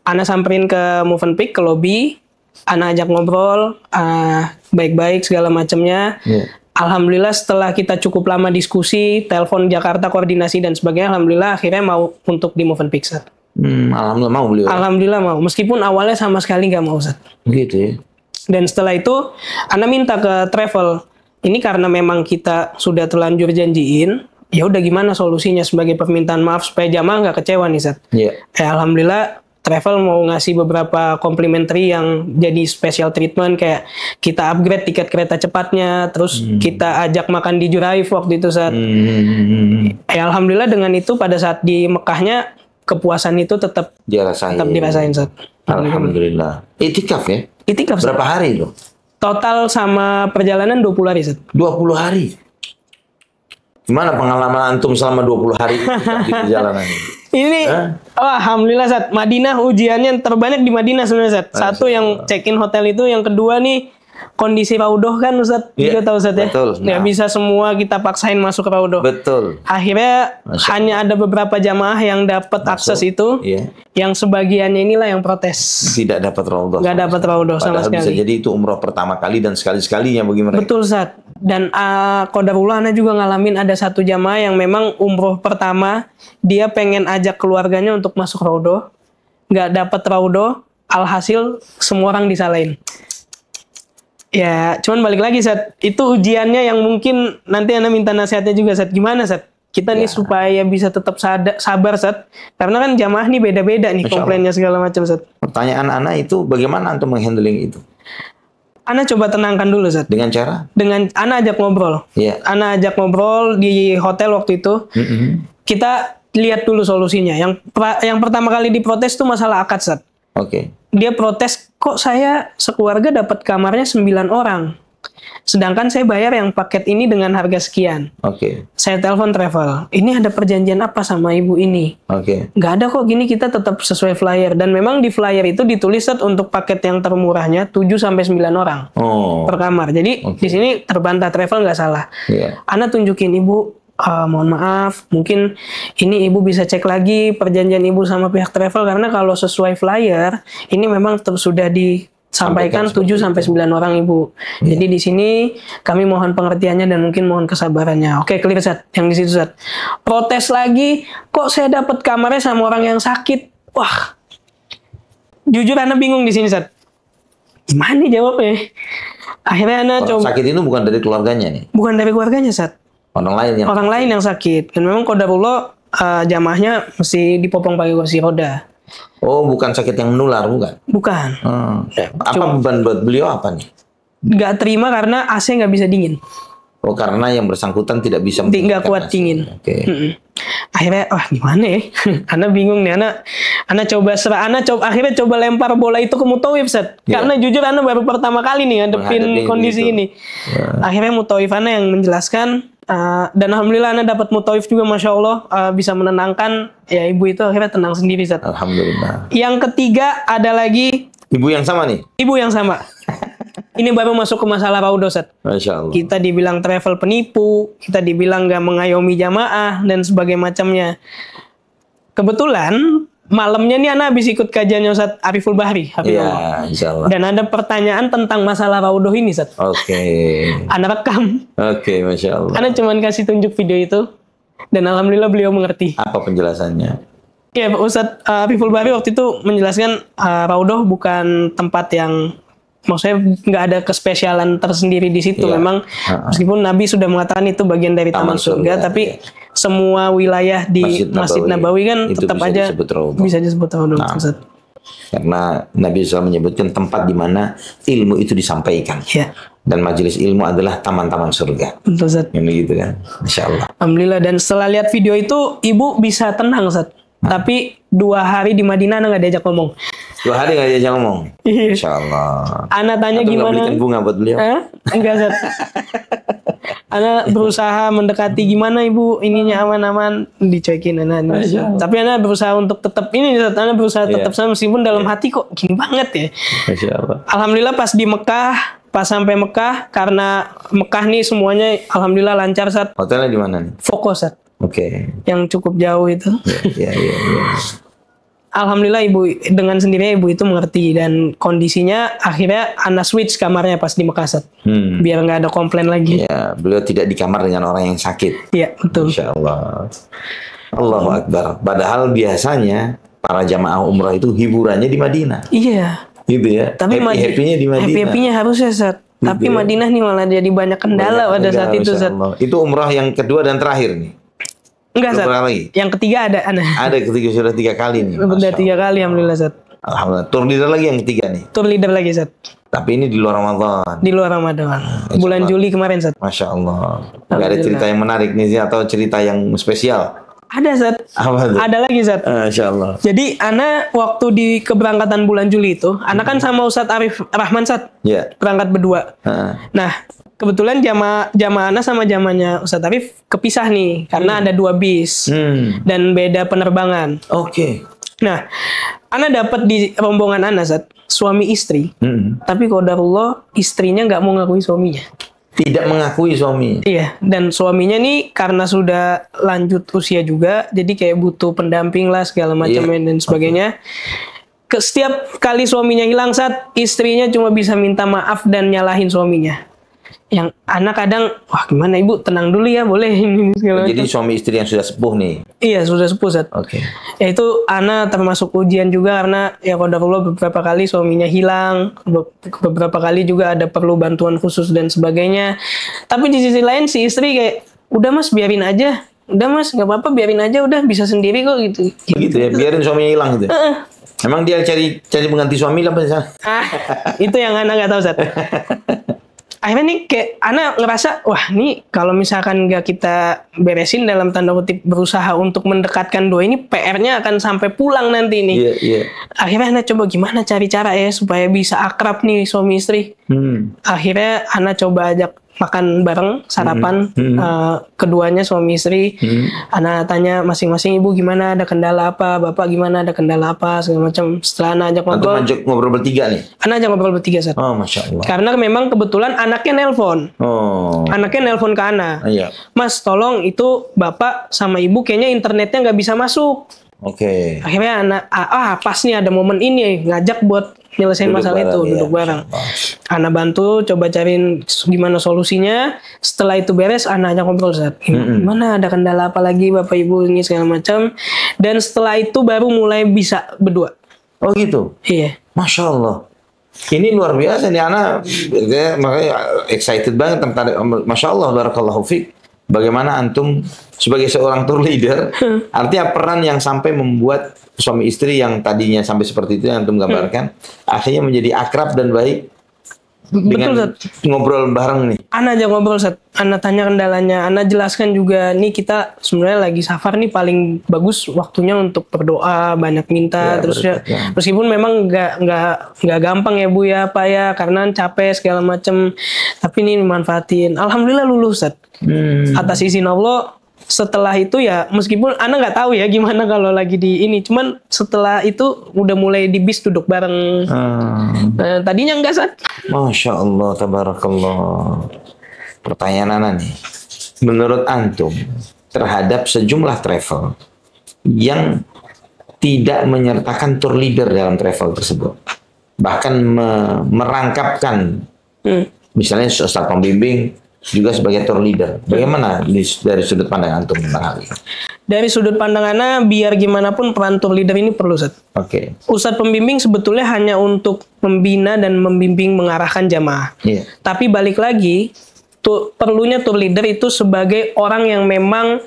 Speaker 2: Ana samperin ke Movenpick ke lobby, Ana ajak ngobrol, baik-baik segala macamnya.
Speaker 1: Iya.
Speaker 2: Alhamdulillah setelah kita cukup lama diskusi, telepon Jakarta koordinasi dan sebagainya, alhamdulillah akhirnya mau untuk di Movenpick, Sat.
Speaker 1: Alhamdulillah mau beliau.
Speaker 2: Alhamdulillah mau, meskipun awalnya sama sekali nggak mau, Sat.
Speaker 1: Gitu ya.
Speaker 2: Dan setelah itu, Ana minta ke travel. Ini karena memang kita sudah terlanjur janjiin, ya udah gimana solusinya sebagai permintaan maaf supaya jamaah nggak kecewa nih, Sat.
Speaker 1: Iya.
Speaker 2: Alhamdulillah, travel mau ngasih beberapa complimentary yang jadi special treatment, kayak kita upgrade tiket kereta cepatnya, terus kita ajak makan di Juraif waktu itu, Sat. Alhamdulillah dengan itu pada saat di Mekahnya, kepuasan itu tetap dirasain Ustaz.
Speaker 1: Alhamdulillah. Itikaf ya?
Speaker 2: Itikaf.
Speaker 1: Berapa hari loh?
Speaker 2: Total sama perjalanan 20 hari Ustaz.
Speaker 1: 20 hari. Gimana pengalaman antum selama 20 hari di perjalanan ini?
Speaker 2: Ini alhamdulillah Ustaz. Madinah ujiannya terbanyak di Madinah sebenarnya Ustaz. Satu yang check-in hotel itu, yang kedua nih kondisi raudhah kan Ustaz, juga tahu Ustaz ya.
Speaker 1: Betul.
Speaker 2: Nggak bisa semua kita paksain masuk ke raudhah.
Speaker 1: Betul.
Speaker 2: Akhirnya hanya ada beberapa jamaah yang dapat akses itu.
Speaker 1: Iya.
Speaker 2: Yang sebagiannya inilah yang protes.
Speaker 1: Tidak dapat raudhah.
Speaker 2: Nggak dapat raudhah sama sekali.
Speaker 1: Bisa jadi itu umroh pertama kali dan sekali-sekalinya bagi mereka.
Speaker 2: Betul Ustaz. Dan qadarullah ana juga ngalamin ada satu jamaah yang memang umroh pertama, dia pengen ajak keluarganya untuk masuk raudhah. Nggak dapat raudhah, alhasil semua orang disalahin. Ya, cuman balik lagi Sat, itu ujiannya yang mungkin nanti Anda minta nasihatnya juga Sat. Gimana Sat? Kita nih supaya bisa tetap sabar Sat. Karena kan jamaah nih beda-beda nih komplainnya segala macam Sat.
Speaker 1: Pertanyaan Ana itu bagaimana Antum menghandling itu?
Speaker 2: Ana coba tenangkan dulu Sat.
Speaker 1: Dengan cara?
Speaker 2: Dengan Ana ajak ngobrol.
Speaker 1: Iya.
Speaker 2: Ana ajak ngobrol di hotel waktu itu. Kita lihat dulu solusinya. Yang pertama kali diprotes tuh masalah akad Sat.
Speaker 1: Oke.
Speaker 2: Dia protes, kok saya sekeluarga dapat kamarnya 9 orang. Sedangkan saya bayar yang paket ini dengan harga sekian.
Speaker 1: Oke.
Speaker 2: Saya telepon travel. Ini ada perjanjian apa sama ibu ini?
Speaker 1: Oke.
Speaker 2: Nggak ada kok, gini kita tetap sesuai flyer. Dan memang di flyer itu ditulis Sat, untuk paket yang termurahnya 7-9 orang per kamar. Jadi di sini terbantah travel nggak salah.
Speaker 1: Yeah.
Speaker 2: Ana tunjukin ibu, mohon maaf, mungkin ini ibu bisa cek lagi perjanjian ibu sama pihak travel, karena kalau sesuai flyer ini memang sudah disampaikan 7-9 orang ibu. Jadi di sini kami mohon pengertiannya dan mungkin mohon kesabarannya. Oke, clear Sat. Yang di situ Sat. Protes lagi, kok saya dapat kamarnya sama orang yang sakit? Wah, jujur Ana bingung di sini Sat. Gimana nih jawabnya? Akhirnya Ana coba.
Speaker 1: Sakit itu bukan dari keluarganya nih?
Speaker 2: Bukan dari keluarganya Sat. Orang lain yang sakit. Dan memang qadarullah jamaahnya mesti dipopong pakai kursi roda.
Speaker 1: Oh, bukan sakit yang menular, bukan?
Speaker 2: Bukan.
Speaker 1: Apa beban buat beliau apa nih?
Speaker 2: Nggak terima karena AC nggak bisa dingin.
Speaker 1: Oh, karena yang bersangkutan tidak bisa
Speaker 2: nggak kuat dingin.
Speaker 1: Oke.
Speaker 2: Akhirnya, gimana ya? Ana bingung nih. Ana coba akhirnya coba lempar bola itu ke Mutawif Sat. Karena jujur Ana baru pertama kali nih ngadepin kondisi ini. Akhirnya Mutawif Ana yang menjelaskan. Dan alhamdulillah Ana dapat Mutawif juga, masya Allah, bisa menenangkan ya ibu itu, akhirnya tenang sendiri Sat.
Speaker 1: Alhamdulillah.
Speaker 2: Yang ketiga ada lagi
Speaker 1: ibu yang sama nih.
Speaker 2: Ibu yang sama. Ini baru masuk ke masalah raudhah Sat.
Speaker 1: Masya Allah.
Speaker 2: Kita dibilang travel penipu, kita dibilang nggak mengayomi jamaah dan sebagainya macamnya. Kebetulan malamnya nih Ana habis ikut kajiannya Ustaz Ariful Bahri.
Speaker 1: Iya, insyaallah.
Speaker 2: Dan ada pertanyaan tentang masalah raudhah ini Ustaz.
Speaker 1: Oke.
Speaker 2: Ana rekam.
Speaker 1: Oke, masya Allah.
Speaker 2: Ana cuman kasih tunjuk video itu dan alhamdulillah beliau mengerti.
Speaker 1: Apa penjelasannya?
Speaker 2: Ya, Ustaz Ariful Bahri waktu itu menjelaskan raudhah bukan tempat yang, maksudnya nggak ada kespesialan tersendiri di situ. Memang meskipun Nabi sudah mengatakan itu bagian dari taman surga, tapi semua wilayah di Masjid Nabawi kan tetap aja bisa disebut raudhah.
Speaker 1: Karena Nabi SAW menyebutkan tempat di mana ilmu itu disampaikan. Dan majelis ilmu adalah taman-taman surga.
Speaker 2: Betul Ustaz.
Speaker 1: Yang gitu kan. Insya Allah.
Speaker 2: Alhamdulillah. Dan setelah lihat video itu, ibu bisa tenang Ustaz. Tapi 2 hari di Madinah Ana nggak diajak ngomong.
Speaker 1: 2 hari nggak diajak ngomong? Insya Allah.
Speaker 2: Ana tanya
Speaker 1: atau
Speaker 2: gimana?
Speaker 1: Belikan bunga buat beliau?
Speaker 2: Enggak Ustaz. Ana berusaha mendekati gimana ibu, ininya aman-aman, dicuekin Ana. Tapi Ana berusaha untuk tetap ini Ustaz. Ana berusaha tetap sama, meskipun dalam hati kok gini banget ya.
Speaker 1: Masya Allah.
Speaker 2: Alhamdulillah pas di Mekah, pas sampai Mekah, karena Mekah nih semuanya alhamdulillah lancar Ustaz.
Speaker 1: Hotelnya di mana nih?
Speaker 2: Fokus Ustaz.
Speaker 1: Oke.
Speaker 2: Yang cukup jauh itu.
Speaker 1: Iya.
Speaker 2: Alhamdulillah ibu dengan sendirinya ibu itu mengerti, dan kondisinya akhirnya Ana switch kamarnya pas di Mekah Ustaz. Biar nggak ada komplain lagi.
Speaker 1: Ya, beliau tidak di kamar dengan orang yang sakit.
Speaker 2: Iya, betul.
Speaker 1: Insya Allah. Allahu Akbar. Padahal biasanya para jamaah umrah itu hiburannya di Madinah.
Speaker 2: Iya.
Speaker 1: Gitu ya.
Speaker 2: Tapi
Speaker 1: happy-nya di Madinah.
Speaker 2: Happy-nya harusnya Ustaz. Tapi Madinah nih malah jadi banyak kendala pada saat itu Ustaz.
Speaker 1: Itu umrah yang kedua dan terakhir nih.
Speaker 2: Enggak Ustaz. Yang ketiga ada Ana.
Speaker 1: Ada ketiga, sudah 3 kali nih.
Speaker 2: Sudah 3 kali alhamdulillah Ustaz.
Speaker 1: Alhamdulillah. Tour leader lagi yang ketiga nih.
Speaker 2: Tour leader lagi Ustaz.
Speaker 1: Tapi ini di luar Ramadan.
Speaker 2: Di luar Ramadan. Bulan Juli kemarin Ustaz.
Speaker 1: Masya Allah. Gak ada cerita yang menarik nih atau cerita yang spesial?
Speaker 2: Ada Zat.
Speaker 1: Apa tuh?
Speaker 2: Ada lagi Zat.
Speaker 1: Masya Allah.
Speaker 2: Jadi Ana waktu di keberangkatan bulan Juli itu, Ana kan sama Ustadz Arif Rahman Zat.
Speaker 1: Ya.
Speaker 2: Berangkat berdua. Nah, kebetulan jamaah Ana sama jamaahnya Ustadz Arif kepisah nih karena ada 2 bis dan beda penerbangan.
Speaker 1: Oke.
Speaker 2: Nah, Ana dapat di rombongan Ana Zat, suami istri. Tapi qadarullah istrinya nggak mau ngakui suaminya.
Speaker 1: Tidak mengakui suami.
Speaker 2: Iya, dan suaminya nih karena sudah lanjut usia juga, jadi kayak butuh pendamping lah segala macam dan sebagainya. Setiap kali suaminya hilang Zat, istrinya cuma bisa minta maaf dan nyalahin suaminya. Yang anak kadang, wah gimana ibu, tenang dulu ya, boleh.
Speaker 1: Jadi suami istri yang sudah sepuh nih.
Speaker 2: Iya, sudah sepuh Zat.
Speaker 1: Oke.
Speaker 2: Ya itu anak termasuk ujian juga karena ya qadarullah beberapa kali suaminya hilang, beberapa kali juga ada perlu bantuan khusus dan sebagainya. Tapi di sisi lain si istri kayak, udah mas biarin aja, udah mas nggak apa-apa biarin aja, udah bisa sendiri kok gitu.
Speaker 1: Begitu ya, biarin suaminya hilang gitu. Emang dia cari pengganti suami lah misalnya?
Speaker 2: Itu yang anak nggak tahu Zat. Akhirnya nih kayak Ana ngerasa, wah nih kalau misalkan nggak kita beresin dalam tanda kutip berusaha untuk mendekatkan dua ini, PR-nya akan sampai pulang nanti nih. Akhirnya Ana coba gimana cari cara ya supaya bisa akrab nih suami istri. Akhirnya Ana coba ajak makan bareng, sarapan, keduanya suami istri. Ana tanya masing-masing, ibu gimana, ada kendala apa, bapak gimana, ada kendala apa, segala macam. Setelah Ana ajak ngobrol.
Speaker 1: Antum ajak ngobrol bertiga nih?
Speaker 2: Ana ajak ngobrol bertiga, Sat.
Speaker 1: Oh, Masya Allah.
Speaker 2: Karena memang kebetulan anaknya nelpon. Anaknya nelpon ke Ana. Mas, tolong itu bapak sama ibu kayaknya internetnya nggak bisa masuk. Akhirnya Ana, pas nih ada momen ini, ngajak buat nyelesain masalah itu, duduk bareng. Ana bantu, coba cariin gimana solusinya. Setelah itu beres, Ana ajak ngobrol Zat. Gimana, ada kendala apa lagi Bapak Ibu ini segala macam. Dan setelah itu baru mulai bisa berdua.
Speaker 1: Oh gitu?
Speaker 2: Iya.
Speaker 1: Masya Allah. Ini luar biasa nih Ana, makanya excited banget tentang Masya Allah, barakallahu fiik. Bagaimana antum sebagai seorang tour leader, artinya peran yang sampai membuat suami istri yang tadinya sampai seperti itu yang antum gambarkan, akhirnya menjadi akrab dan baik dengan ngobrol bareng nih.
Speaker 2: Ana aja ngobrol Sat, Ana tanya kendalanya, Ana jelaskan juga nih kita sebenarnya lagi safar nih paling bagus waktunya untuk berdoa, banyak minta, terus ya meskipun memang nggak gampang ya Bu ya Pak ya karena capek segala macem, tapi ini manfaatin. Alhamdulillah lulus Sat. Atas izin Allah. Setelah itu ya meskipun Ana nggak tahu ya gimana kalau lagi di ini, cuman setelah itu udah mulai di bis duduk bareng. Tadinya enggak Sat.
Speaker 1: Masya Allah, tabarakallah. Pertanyaan Ana nih, menurut antum terhadap sejumlah travel yang tidak menyertakan tour leader dalam travel tersebut, bahkan merangkapkan misalnya Ustaz pembimbing juga sebagai tour leader. Bagaimana dari sudut pandang antum tentang hal ini?
Speaker 2: Dari sudut pandang Ana, biar gimana pun peran tour leader ini perlu, Ustaz. Ustaz pembimbing sebetulnya hanya untuk membina dan membimbing mengarahkan jamaah. Tapi balik lagi, perlunya tour leader itu sebagai orang yang memang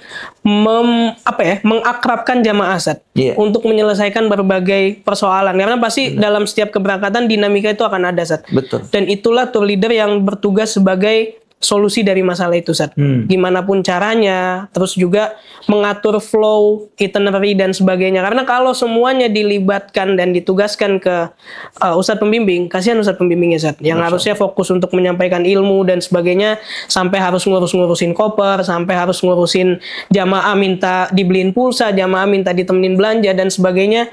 Speaker 2: mengakrabkan jamaah Ustaz untuk menyelesaikan berbagai persoalan. Karena pasti dalam setiap keberangkatan dinamika itu akan ada Ustaz. Dan itulah tour leader yang bertugas sebagai solusi dari masalah itu, Ustaz. Gimana pun caranya, terus juga mengatur flow, itinerary dan sebagainya. Karena kalau semuanya dilibatkan dan ditugaskan ke Ustaz pembimbing, kasihan Ustaz pembimbingnya, Ustaz. Yang harusnya fokus untuk menyampaikan ilmu dan sebagainya, sampai harus ngurusin koper, sampai harus ngurusin jamaah minta dibeliin pulsa, jamaah minta ditemenin belanja dan sebagainya.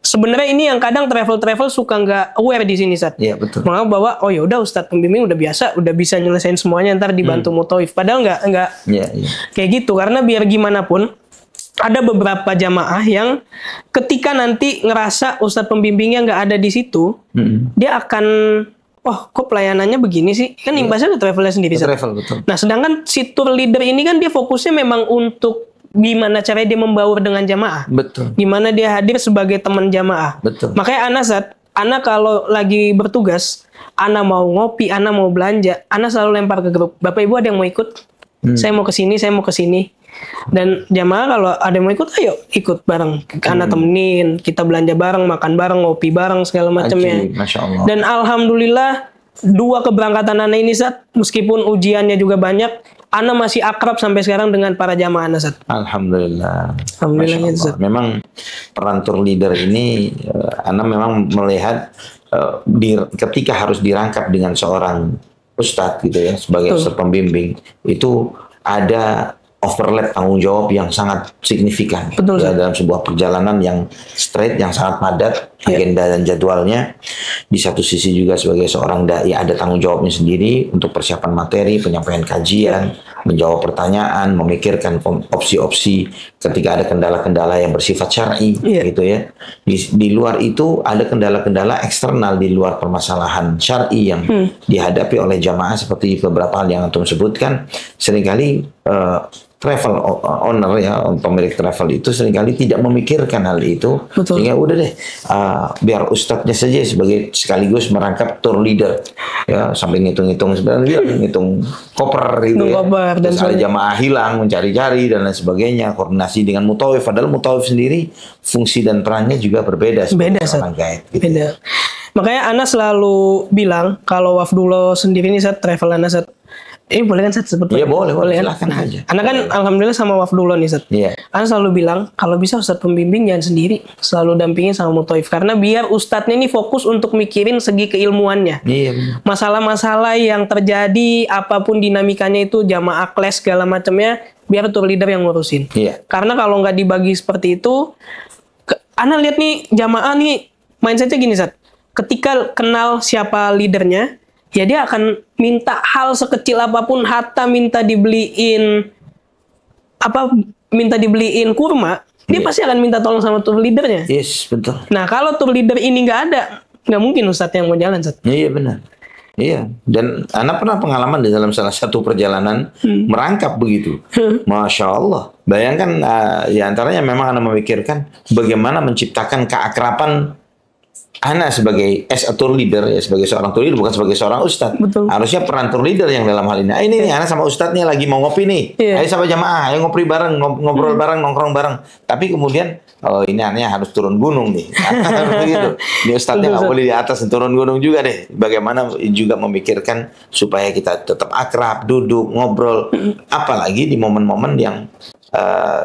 Speaker 2: Sebenarnya ini yang kadang travel suka nggak aware di sini, Ustaz. Menganggap bahwa oh ya udah Ustaz pembimbing udah biasa, udah bisa nyelesain semuanya, ntar dibantu mutawif. Padahal nggak kayak gitu. Karena biar gimana pun ada beberapa jamaah yang ketika nanti ngerasa Ustaz pembimbingnya nggak ada di situ, dia akan kok pelayanannya begini sih? Kan imbasnya ke travelnya sendiri. Nah, sedangkan si tour leader ini kan dia fokusnya memang untuk gimana caranya dia membaur dengan jamaah. Gimana dia hadir sebagai teman jamaah. Makanya Ana kalau lagi bertugas, Ana mau ngopi, Ana mau belanja, Ana selalu lempar ke grup. Bapak Ibu ada yang mau ikut? Saya mau ke sini, saya mau ke sini. Dan jamaah kalau ada yang mau ikut, ayo ikut bareng. Ana temenin, kita belanja bareng, makan bareng, ngopi bareng segala macamnya. Dan alhamdulillah dua keberangkatan Ana ini Ustaz, meskipun ujiannya juga banyak, Ana masih akrab sampai sekarang dengan para jamaah Ana Ustaz.
Speaker 1: Alhamdulillah.
Speaker 2: Alhamdulillah
Speaker 1: Masya
Speaker 2: Ustaz.
Speaker 1: Allah. Memang peran tour leader ini, Ana memang melihat ketika harus dirangkap dengan seorang ustadz gitu ya, sebagai ustadz pembimbing, itu ada overlap tanggung jawab yang sangat signifikan.
Speaker 2: Betul,
Speaker 1: ya, dalam sebuah perjalanan yang straight, yang sangat padat agenda dan jadwalnya. Di satu sisi juga sebagai seorang dai ada tanggung jawabnya sendiri untuk persiapan materi, penyampaian kajian, menjawab pertanyaan, memikirkan opsi-opsi ketika ada kendala-kendala yang bersifat syar'i, gitu ya. Di luar itu ada kendala-kendala eksternal di luar permasalahan syar'i yang dihadapi oleh jamaah, seperti beberapa hal yang antum sebutkan. Seringkali travel owner ya, pemilik travel itu seringkali tidak memikirkan hal itu.
Speaker 2: Betul.
Speaker 1: Sehingga udah deh, biar ustadznya saja sebagai sekaligus merangkap tour leader ya, sampai ngitung-ngitung sebenarnya, ngitung koper gitu ya.
Speaker 2: Dan
Speaker 1: terus ada jamaah hilang, mencari-cari dan lain sebagainya, koordinasi dengan mutawif, padahal mutawif sendiri fungsi dan perannya juga berbeda sebagai seorang guide gitu.
Speaker 2: Beda. Makanya Ana selalu bilang kalau Wafdullah sendiri nih Ustaz, travel Ana Ustaz, ini boleh kan Ustaz sebetulnya?
Speaker 1: Iya boleh
Speaker 2: silakan
Speaker 1: aja.
Speaker 2: Ana kan alhamdulillah sama Wafdullah nih Ustaz.
Speaker 1: Iya.
Speaker 2: Ana selalu bilang kalau bisa Ustaz pembimbing jangan sendiri, selalu dampingin sama mutawif, karena biar ustadznya ini fokus untuk mikirin segi keilmuannya.
Speaker 1: Iya.
Speaker 2: Masalah-masalah yang terjadi, apapun dinamikanya itu, jamaah kelas segala macamnya, biar tour leader yang ngurusin.
Speaker 1: Iya.
Speaker 2: Karena kalau nggak dibagi seperti itu, Ana lihat nih jamaah nih mindsetnya gini Ustaz. Ketika kenal siapa leadernya, ya dia akan minta hal sekecil apapun, hatta minta dibeliin kurma, dia pasti akan minta tolong sama tour leadernya.
Speaker 1: Yes, betul.
Speaker 2: Nah, kalau tour leader ini nggak ada, nggak mungkin Ustadz yang mau jalan, Ustadz.
Speaker 1: Iya, benar. Iya, dan Ana pernah pengalaman di dalam salah satu perjalanan merangkap begitu. Masya Allah. Bayangkan, ya antaranya memang Ana memikirkan bagaimana menciptakan keakraban Ana sebagai tour leader, ya sebagai seorang tour leader, bukan sebagai seorang ustadz.
Speaker 2: Betul.
Speaker 1: Harusnya peran tour leader yang dalam hal ini. Ini nih, Ana sama ustadznya lagi mau ngopi nih. Ayo sama jamaah, ayo ngopi bareng, ngobrol bareng, nongkrong bareng. Tapi kemudian, ini Ana harus turun gunung nih. Begitu. Ini ustadznya nggak boleh di atas, turun gunung juga deh. Bagaimana juga memikirkan supaya kita tetap akrab, duduk, ngobrol. Apalagi di momen-momen yang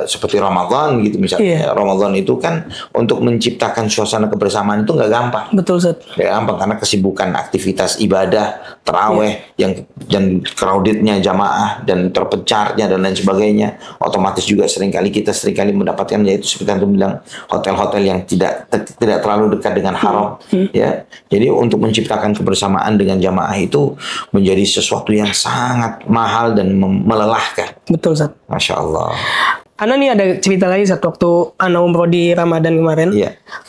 Speaker 1: seperti Ramadan gitu misalnya. Ramadan itu kan untuk menciptakan suasana kebersamaan itu nggak gampang.
Speaker 2: Betul, Ustaz.
Speaker 1: Nggak gampang karena kesibukan aktivitas ibadah, taraweh yang crowdednya jamaah dan terpencarnya dan lain sebagainya. Otomatis juga seringkali mendapatkan, yaitu seperti yang bilang, hotel-hotel yang tidak terlalu dekat dengan haram. Ya, jadi untuk menciptakan kebersamaan dengan jamaah itu menjadi sesuatu yang sangat mahal dan melelahkan.
Speaker 2: Betul, Ustaz.
Speaker 1: Masya Allah.
Speaker 2: Ana nih ada cerita lagi saat waktu Ana umroh di Ramadan kemarin.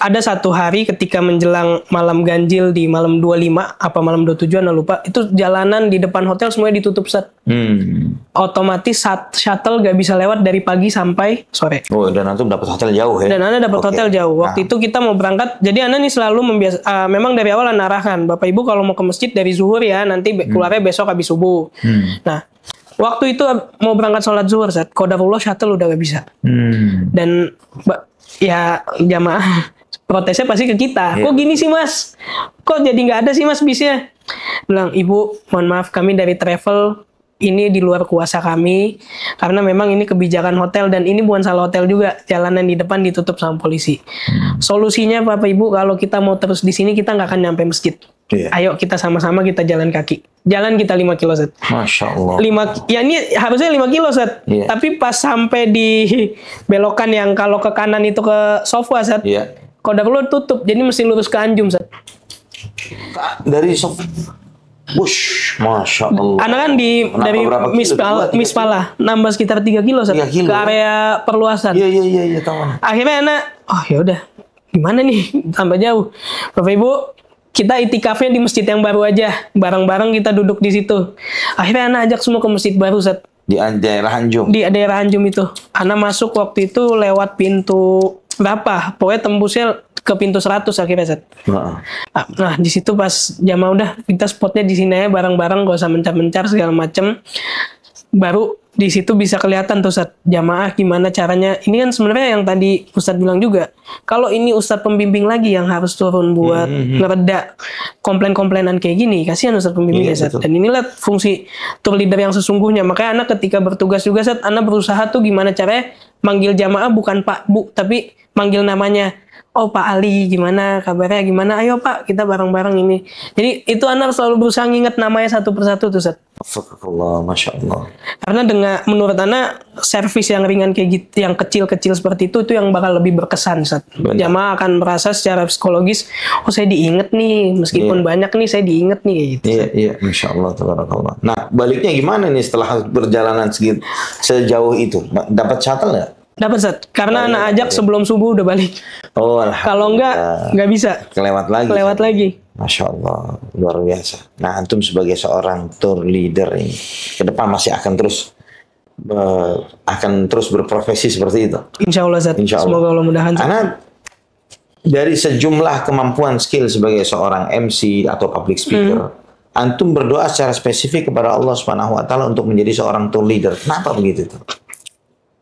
Speaker 2: Ada satu hari ketika menjelang malam ganjil di malam 25 apa malam 27 Ana lupa, itu jalanan di depan hotel semuanya ditutup Ustaz. Otomatis shuttle gak bisa lewat dari pagi sampai sore.
Speaker 1: Oh, dan Antum dapat hotel jauh ya?
Speaker 2: Dan Ana dapat hotel jauh. Waktu itu kita mau berangkat, jadi Ana nih selalu memang dari awal Ana arahkan, Bapak Ibu kalau mau ke masjid dari zuhur ya, nanti keluarnya besok habis subuh. Nah, waktu itu mau berangkat sholat zuhur, qadarullah shuttle udah gak bisa. Dan ya jamaah protesnya pasti ke kita. Kok gini sih Mas? Kok jadi nggak ada sih Mas bisnya? Bilang, Ibu, mohon maaf kami dari travel, ini di luar kuasa kami. Karena memang ini kebijakan hotel dan ini bukan salah hotel juga. Jalanan di depan ditutup sama polisi. Solusinya Bapak Ibu, kalau kita mau terus di sini kita nggak akan nyampe masjid. Ayo kita sama-sama kita jalan kaki. Jalan kita 5 kilo, Ustaz.
Speaker 1: Masya Allah.
Speaker 2: Ya ini harusnya 5 kilo, Ustaz. Tapi pas sampai di belokan yang kalau ke kanan itu ke Sofwa, Ustaz. Qadarullah tutup. Jadi mesti lurus ke Anjum, Ustaz.
Speaker 1: Dari Sofwa. Wush, Masya Allah.
Speaker 2: Ana kan dari Mispalah nambah sekitar 3 kilo, Ustaz. Ke area perluasan.
Speaker 1: Iya, tahu.
Speaker 2: Akhirnya Ana, ya udah. Gimana nih? Tambah jauh. Bapak Ibu, kita itikafnya di masjid yang baru aja, bareng-bareng kita duduk di situ. Akhirnya Ana ajak semua ke masjid baru, Ustaz.
Speaker 1: Di daerah Anjum.
Speaker 2: Di daerah Anjum itu. Ana masuk waktu itu lewat pintu berapa? Pokoknya tembusnya ke pintu 100 akhirnya, Ustaz. Nah, di situ pas jamaah udah kita spotnya di sini aja bareng-bareng, gak usah mencar-mencar segala macem. baru di situ bisa kelihatan tuh Ustadz, jamaah gimana caranya. Ini kan sebenarnya yang tadi Ustadz bilang juga, kalau ini Ustadz pembimbing lagi yang harus turun buat ngereda komplain-komplainan kayak gini, kasihan Ustadz pembimbingnya Ustadz. Dan inilah fungsi tour leader yang sesungguhnya. Makanya anak ketika bertugas juga Ustadz, anak berusaha tuh gimana caranya manggil jamaah bukan Pak Bu, tapi manggil namanya. Oh Pak Ali, gimana kabarnya, gimana, ayo Pak kita bareng-bareng ini. Jadi itu anak selalu berusaha nginget namanya satu persatu tuh Ustadz.
Speaker 1: Astagfirullah, Masya Allah.
Speaker 2: Karena dengan menurut anak servis yang ringan kayak gitu, yang kecil-kecil seperti itu yang bakal lebih berkesan Ustadz. Jamaah akan merasa secara psikologis, oh saya diinget nih, meskipun banyak nih saya diinget nih kayak gitu.
Speaker 1: Iya, Masya Allah, tabarakallah. Nah baliknya gimana nih setelah perjalanan sejauh itu? Dapat shuttle nggak?
Speaker 2: Dapat Ustadz, karena anak ajak sebelum subuh udah balik.
Speaker 1: Oh,
Speaker 2: kalau nggak bisa.
Speaker 1: Kelewat lagi. Masya Allah, luar biasa. Nah, antum sebagai seorang tour leader ini, ke depan masih akan terus berprofesi seperti itu.
Speaker 2: Insya Allah Ustadz. Semoga Allah mudahan.
Speaker 1: Karena dari sejumlah kemampuan skill sebagai seorang MC atau public speaker, antum berdoa secara spesifik kepada Allah Subhanahu Wa Taala untuk menjadi seorang tour leader. Kenapa begitu tuh?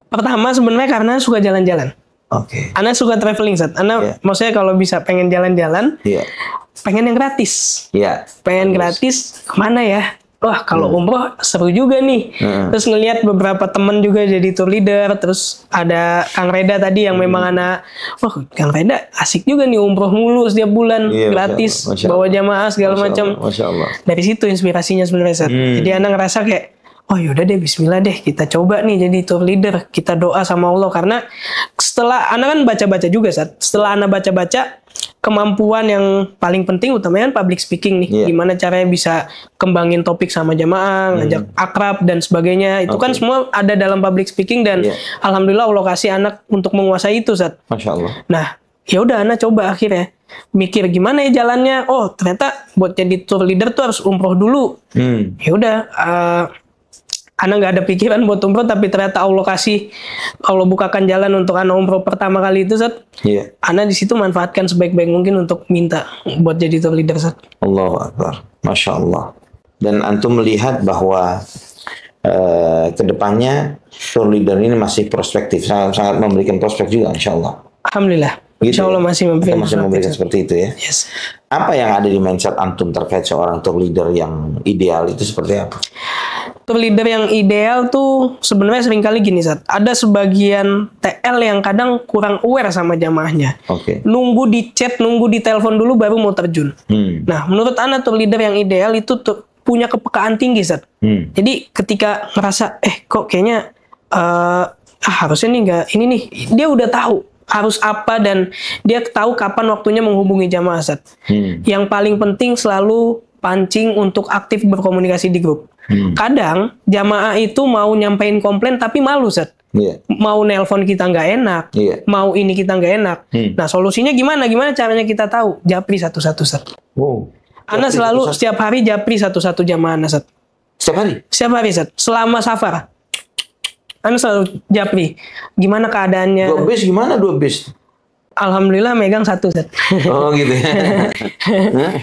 Speaker 2: Pertama sebenarnya karena suka jalan-jalan.
Speaker 1: Oke.
Speaker 2: Ana suka traveling, Sat. Ana maksudnya kalau bisa pengen jalan-jalan, pengen yang gratis. Pengen gratis kemana ya? Wah kalau umroh seru juga nih. Terus ngelihat beberapa temen juga jadi tour leader. Terus ada Kang Reda tadi yang memang anak, Kang Reda asik juga nih umroh mulu setiap bulan gratis, bawa jamaah segala macam. Dari situ inspirasinya sebenarnya, Sat. Jadi Ana ngerasa kayak, oh yaudah deh, bismillah deh, kita coba nih jadi tour leader. Kita doa sama Allah, karena setelah Ana kan baca-baca juga, Sat. Setelah Ana baca-baca, kemampuan yang paling penting utamanya kan public speaking nih. Gimana caranya bisa kembangin topik sama jamaah, ngajak akrab dan sebagainya. Itu kan semua ada dalam public speaking dan alhamdulillah Allah kasih anak untuk menguasai itu, Sat.
Speaker 1: Masya Allah.
Speaker 2: Nah, ya udah Ana coba akhirnya mikir gimana ya jalannya. Oh, ternyata buat jadi tour leader tuh harus umroh dulu. Ya udah, Ana nggak ada pikiran buat umroh, tapi ternyata Allah bukakan jalan untuk Ana umroh pertama kali itu, Sat. Ana di situ manfaatkan sebaik-baik mungkin untuk minta buat jadi tour leader, Sat.
Speaker 1: Allahu Akbar, Masya Allah. Dan antum melihat bahwa kedepannya tour leader ini masih prospektif, sangat memberikan prospek juga, Insya Allah.
Speaker 2: Alhamdulillah.
Speaker 1: Gitu
Speaker 2: Insya Allah masih
Speaker 1: memberikan seperti itu ya. Apa yang ada di mindset antum terkait seorang tour leader yang ideal itu seperti apa?
Speaker 2: Tour leader yang ideal tuh sebenarnya seringkali gini, Sat. Ada sebagian TL yang kadang kurang aware sama jamaahnya. Nunggu di chat, nunggu di telepon dulu baru mau terjun. Nah, menurut Ana tour leader yang ideal itu punya kepekaan tinggi, Sat. Jadi ketika ngerasa kok kayaknya harusnya nih nggak ini nih, dia udah tahu harus apa dan dia tahu kapan waktunya menghubungi jamaah, Sat. Yang paling penting selalu pancing untuk aktif berkomunikasi di grup. Kadang jamaah itu mau nyampein komplain tapi malu, Sat. Mau nelpon kita nggak enak, mau ini kita nggak enak. Nah solusinya gimana? Gimana caranya kita tahu? Japri satu-satu, Sat. Ana selalu setiap hari japri satu-satu jamaah, Sat.
Speaker 1: Setiap hari?
Speaker 2: Setiap hari, Sat. Selama safar. Ana selalu japri. Gimana keadaannya?
Speaker 1: 2 bis gimana 2 bis?
Speaker 2: Alhamdulillah megang 1, Sat.
Speaker 1: Oh gitu ya.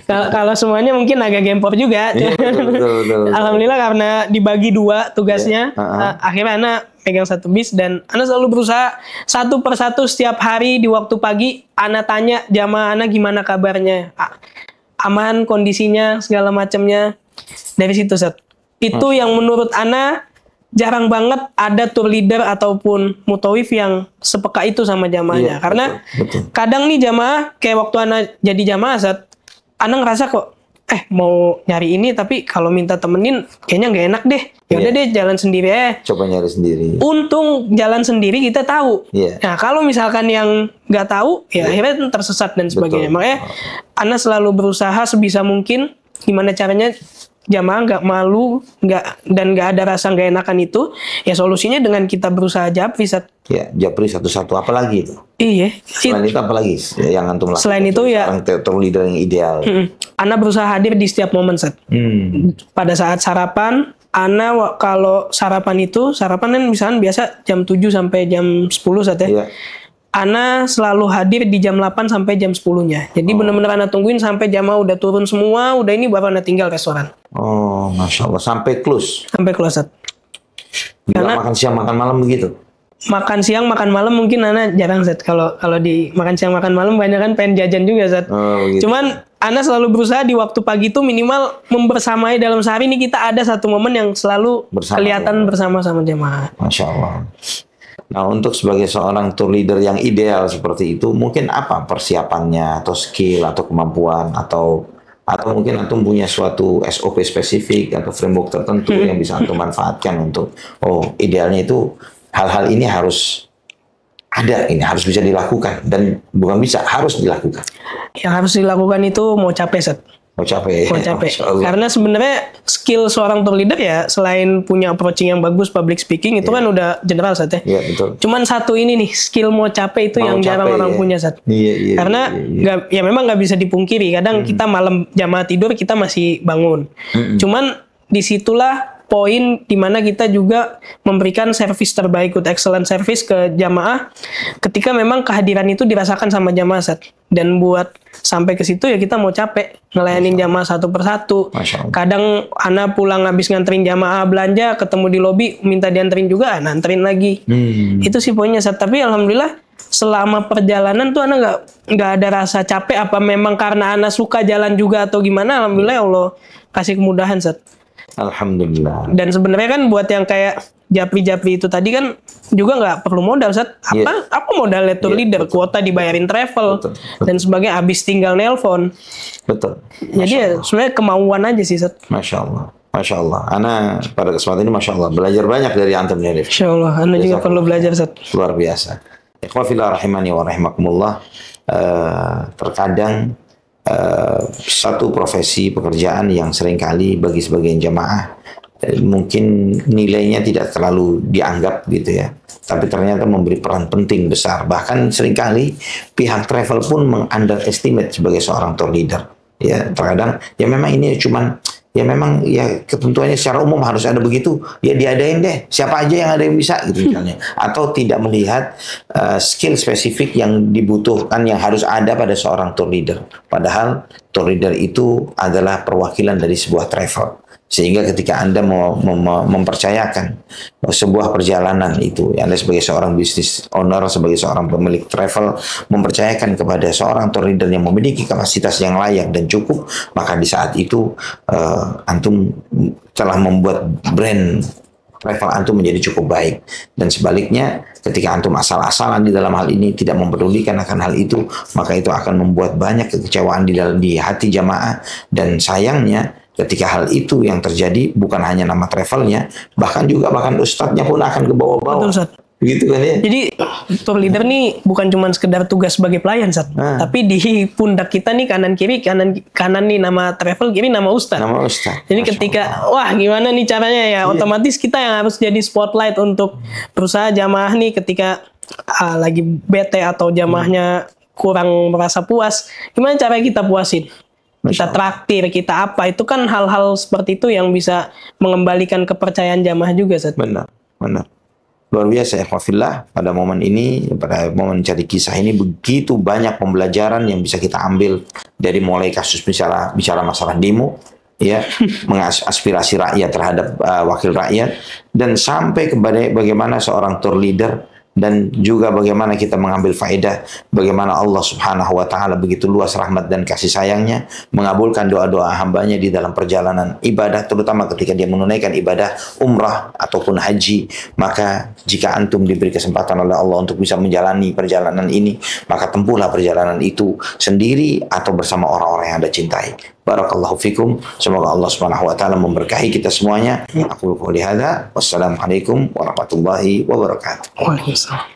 Speaker 2: Kalau semuanya mungkin agak gempor juga.
Speaker 1: Betul.
Speaker 2: Alhamdulillah karena dibagi 2 tugasnya. Akhirnya Ana pegang 1 bis dan Ana selalu berusaha satu persatu setiap hari di waktu pagi Ana tanya jamaah Ana gimana kabarnya. Aman kondisinya segala macamnya. Dari situ, Sat. Itu yang menurut Ana jarang banget ada tour leader ataupun mutawif yang sepeka itu sama jamaahnya. Karena kadang nih jamaah, kayak waktu Ana jadi jamaah, Sat, Ana ngerasa kok, mau nyari ini tapi kalau minta temenin kayaknya nggak enak deh. Ya udah deh jalan sendiri ya.
Speaker 1: Coba nyari sendiri.
Speaker 2: Untung jalan sendiri kita tahu. Nah kalau misalkan yang nggak tahu, ya akhirnya tersesat dan sebagainya. Makanya Ana selalu berusaha sebisa mungkin gimana caranya jamaah nggak malu, dan nggak ada rasa nggak enakan itu, ya solusinya dengan kita berusaha japri, Sat.
Speaker 1: Japri satu-satu, apalagi itu?
Speaker 2: Iya.
Speaker 1: Selain itu apalagi yang antum lakukan?
Speaker 2: Selain itu ya,
Speaker 1: tour leader yang ideal.
Speaker 2: Ana berusaha hadir di setiap momen, Sat. Pada saat sarapan, Ana kalau sarapan kan misalkan biasa jam 7 sampai jam 10, Sat ya. Ana selalu hadir di jam 8 sampai jam 10-nya. Jadi benar-benar Ana tungguin sampai jamaah udah turun semua, udah ini baru Ana tinggal restoran.
Speaker 1: Oh, Masya Allah. Sampai close?
Speaker 2: Sampai close, Sat.
Speaker 1: Karena makan siang makan malam begitu.
Speaker 2: Makan siang makan malam mungkin Ana jarang Zat. Kalau di makan siang makan malam banyak kan pengen jajan juga Zat. Cuman Ana selalu berusaha di waktu pagi itu minimal membersamai dalam sehari ini kita ada satu momen yang selalu kelihatan bersama sama jamaah.
Speaker 1: Masya Allah. Nah, untuk sebagai seorang tour leader yang ideal seperti itu, mungkin apa persiapannya atau skill atau kemampuan atau mungkin antum punya suatu SOP spesifik atau framework tertentu yang bisa antum manfaatkan untuk idealnya itu hal-hal ini harus ada, ini harus bisa dilakukan dan bukan bisa, harus dilakukan.
Speaker 2: Yang harus dilakukan itu mau capek Set.
Speaker 1: Mau capek.
Speaker 2: Karena sebenarnya skill seorang tour leader ya selain punya approaching yang bagus, public speaking itu kan udah general Set ya.
Speaker 1: Iya, betul.
Speaker 2: Cuman satu ini nih, skill mau capek itu yang jarang orang punya Set.
Speaker 1: Iya.
Speaker 2: Karena ya memang nggak bisa dipungkiri. Kadang kita malam jamaah tidur kita masih bangun. Cuman disitulah poin di mana kita juga memberikan servis terbaik, good excellent service ke jamaah ketika memang kehadiran itu dirasakan sama jamaah Set. Dan buat sampai ke situ ya kita mau capek ngelayanin jamaah satu persatu. Kadang Ana pulang habis nganterin jamaah belanja, ketemu di lobi minta dianterin juga, nganterin lagi. Itu sih poinnya Set. Tapi alhamdulillah selama perjalanan tuh Ana nggak ada rasa capek. Apa memang karena Ana suka jalan juga atau gimana? Alhamdulillah Allah kasih kemudahan Set.
Speaker 1: Alhamdulillah.
Speaker 2: Dan sebenarnya kan buat yang kayak Japri itu tadi kan juga nggak perlu modal Set. Apa modal tour leader? Kuota dibayarin travel dan sebagainya, habis tinggal nelpon.
Speaker 1: Betul.
Speaker 2: Jadi ya sebenarnya kemauan aja sih Set.
Speaker 1: Masya Allah. Masya Allah. Ana pada kesempatan ini Masya Allah belajar banyak dari antum nih.
Speaker 2: Masya Allah. Ana juga perlu belajar Set.
Speaker 1: Luar biasa. Ikhwafillah rahimani wa rahimakumullah. Terkadang satu profesi pekerjaan yang seringkali bagi sebagian jamaah mungkin nilainya tidak terlalu dianggap gitu ya, tapi ternyata memberi peran penting besar. Bahkan seringkali pihak travel pun meng-underestimate sebagai seorang tour leader. Ya terkadang ya memang ini cuman ya memang ya ketentuannya secara umum harus ada begitu, ya diadain deh, siapa aja yang ada yang bisa gitu misalnya, atau tidak melihat skill spesifik yang dibutuhkan yang harus ada pada seorang tour leader. Padahal tour leader itu adalah perwakilan dari sebuah travel. Sehingga ketika Anda mau mempercayakan sebuah perjalanan itu, Anda sebagai seorang business owner, sebagai seorang pemilik travel, mempercayakan kepada seorang tour leader yang memiliki kapasitas yang layak dan cukup, maka di saat itu Antum telah membuat brand travel Antum menjadi cukup baik. Dan sebaliknya, ketika Antum asal-asalan di dalam hal ini, tidak mempedulikan akan hal itu, maka itu akan membuat banyak kekecewaan di hati jamaah. Dan sayangnya, ketika hal itu yang terjadi, bukan hanya nama travelnya, bahkan ustadznya pun akan ke bawah-bawah. Gitu kan ya. Jadi
Speaker 2: tour leader nih bukan cuma sekedar tugas sebagai pelayan Sat. Tapi di pundak kita nih kanan kiri, kanan nih nama travel, kiri nama ustadz. Jadi ketika wah gimana nih caranya ya, otomatis kita yang harus jadi spotlight untuk berusaha jamaah nih ketika lagi bete atau jamaahnya kurang merasa puas, gimana caranya kita puasin? Kita traktir, kita apa, itu kan hal-hal seperti itu yang bisa mengembalikan kepercayaan jamaah juga Sat.
Speaker 1: Benar. Luar biasa ya ikhwafillah, pada momen ini, pada momen cari kisah ini begitu banyak pembelajaran yang bisa kita ambil dari mulai kasus bicara masalah demo, ya, mengaspirasi rakyat terhadap wakil rakyat, dan sampai kepada bagaimana seorang tour leader dan juga bagaimana kita mengambil faedah bagaimana Allah Subhanahu wa taala begitu luas rahmat dan kasih sayangnya mengabulkan doa-doa hambanya di dalam perjalanan ibadah, terutama ketika dia menunaikan ibadah umrah ataupun haji. Maka jika antum diberi kesempatan oleh Allah untuk bisa menjalani perjalanan ini, maka tempuhlah perjalanan itu sendiri atau bersama orang-orang yang Anda cintai. Barakallahu fikum. Semoga Allah Subhanahu wa taala memberkahi kita semuanya. Aku qouli hadza. Wassalamualaikum warahmatullahi wabarakatuh.
Speaker 2: Waalaikumsalam.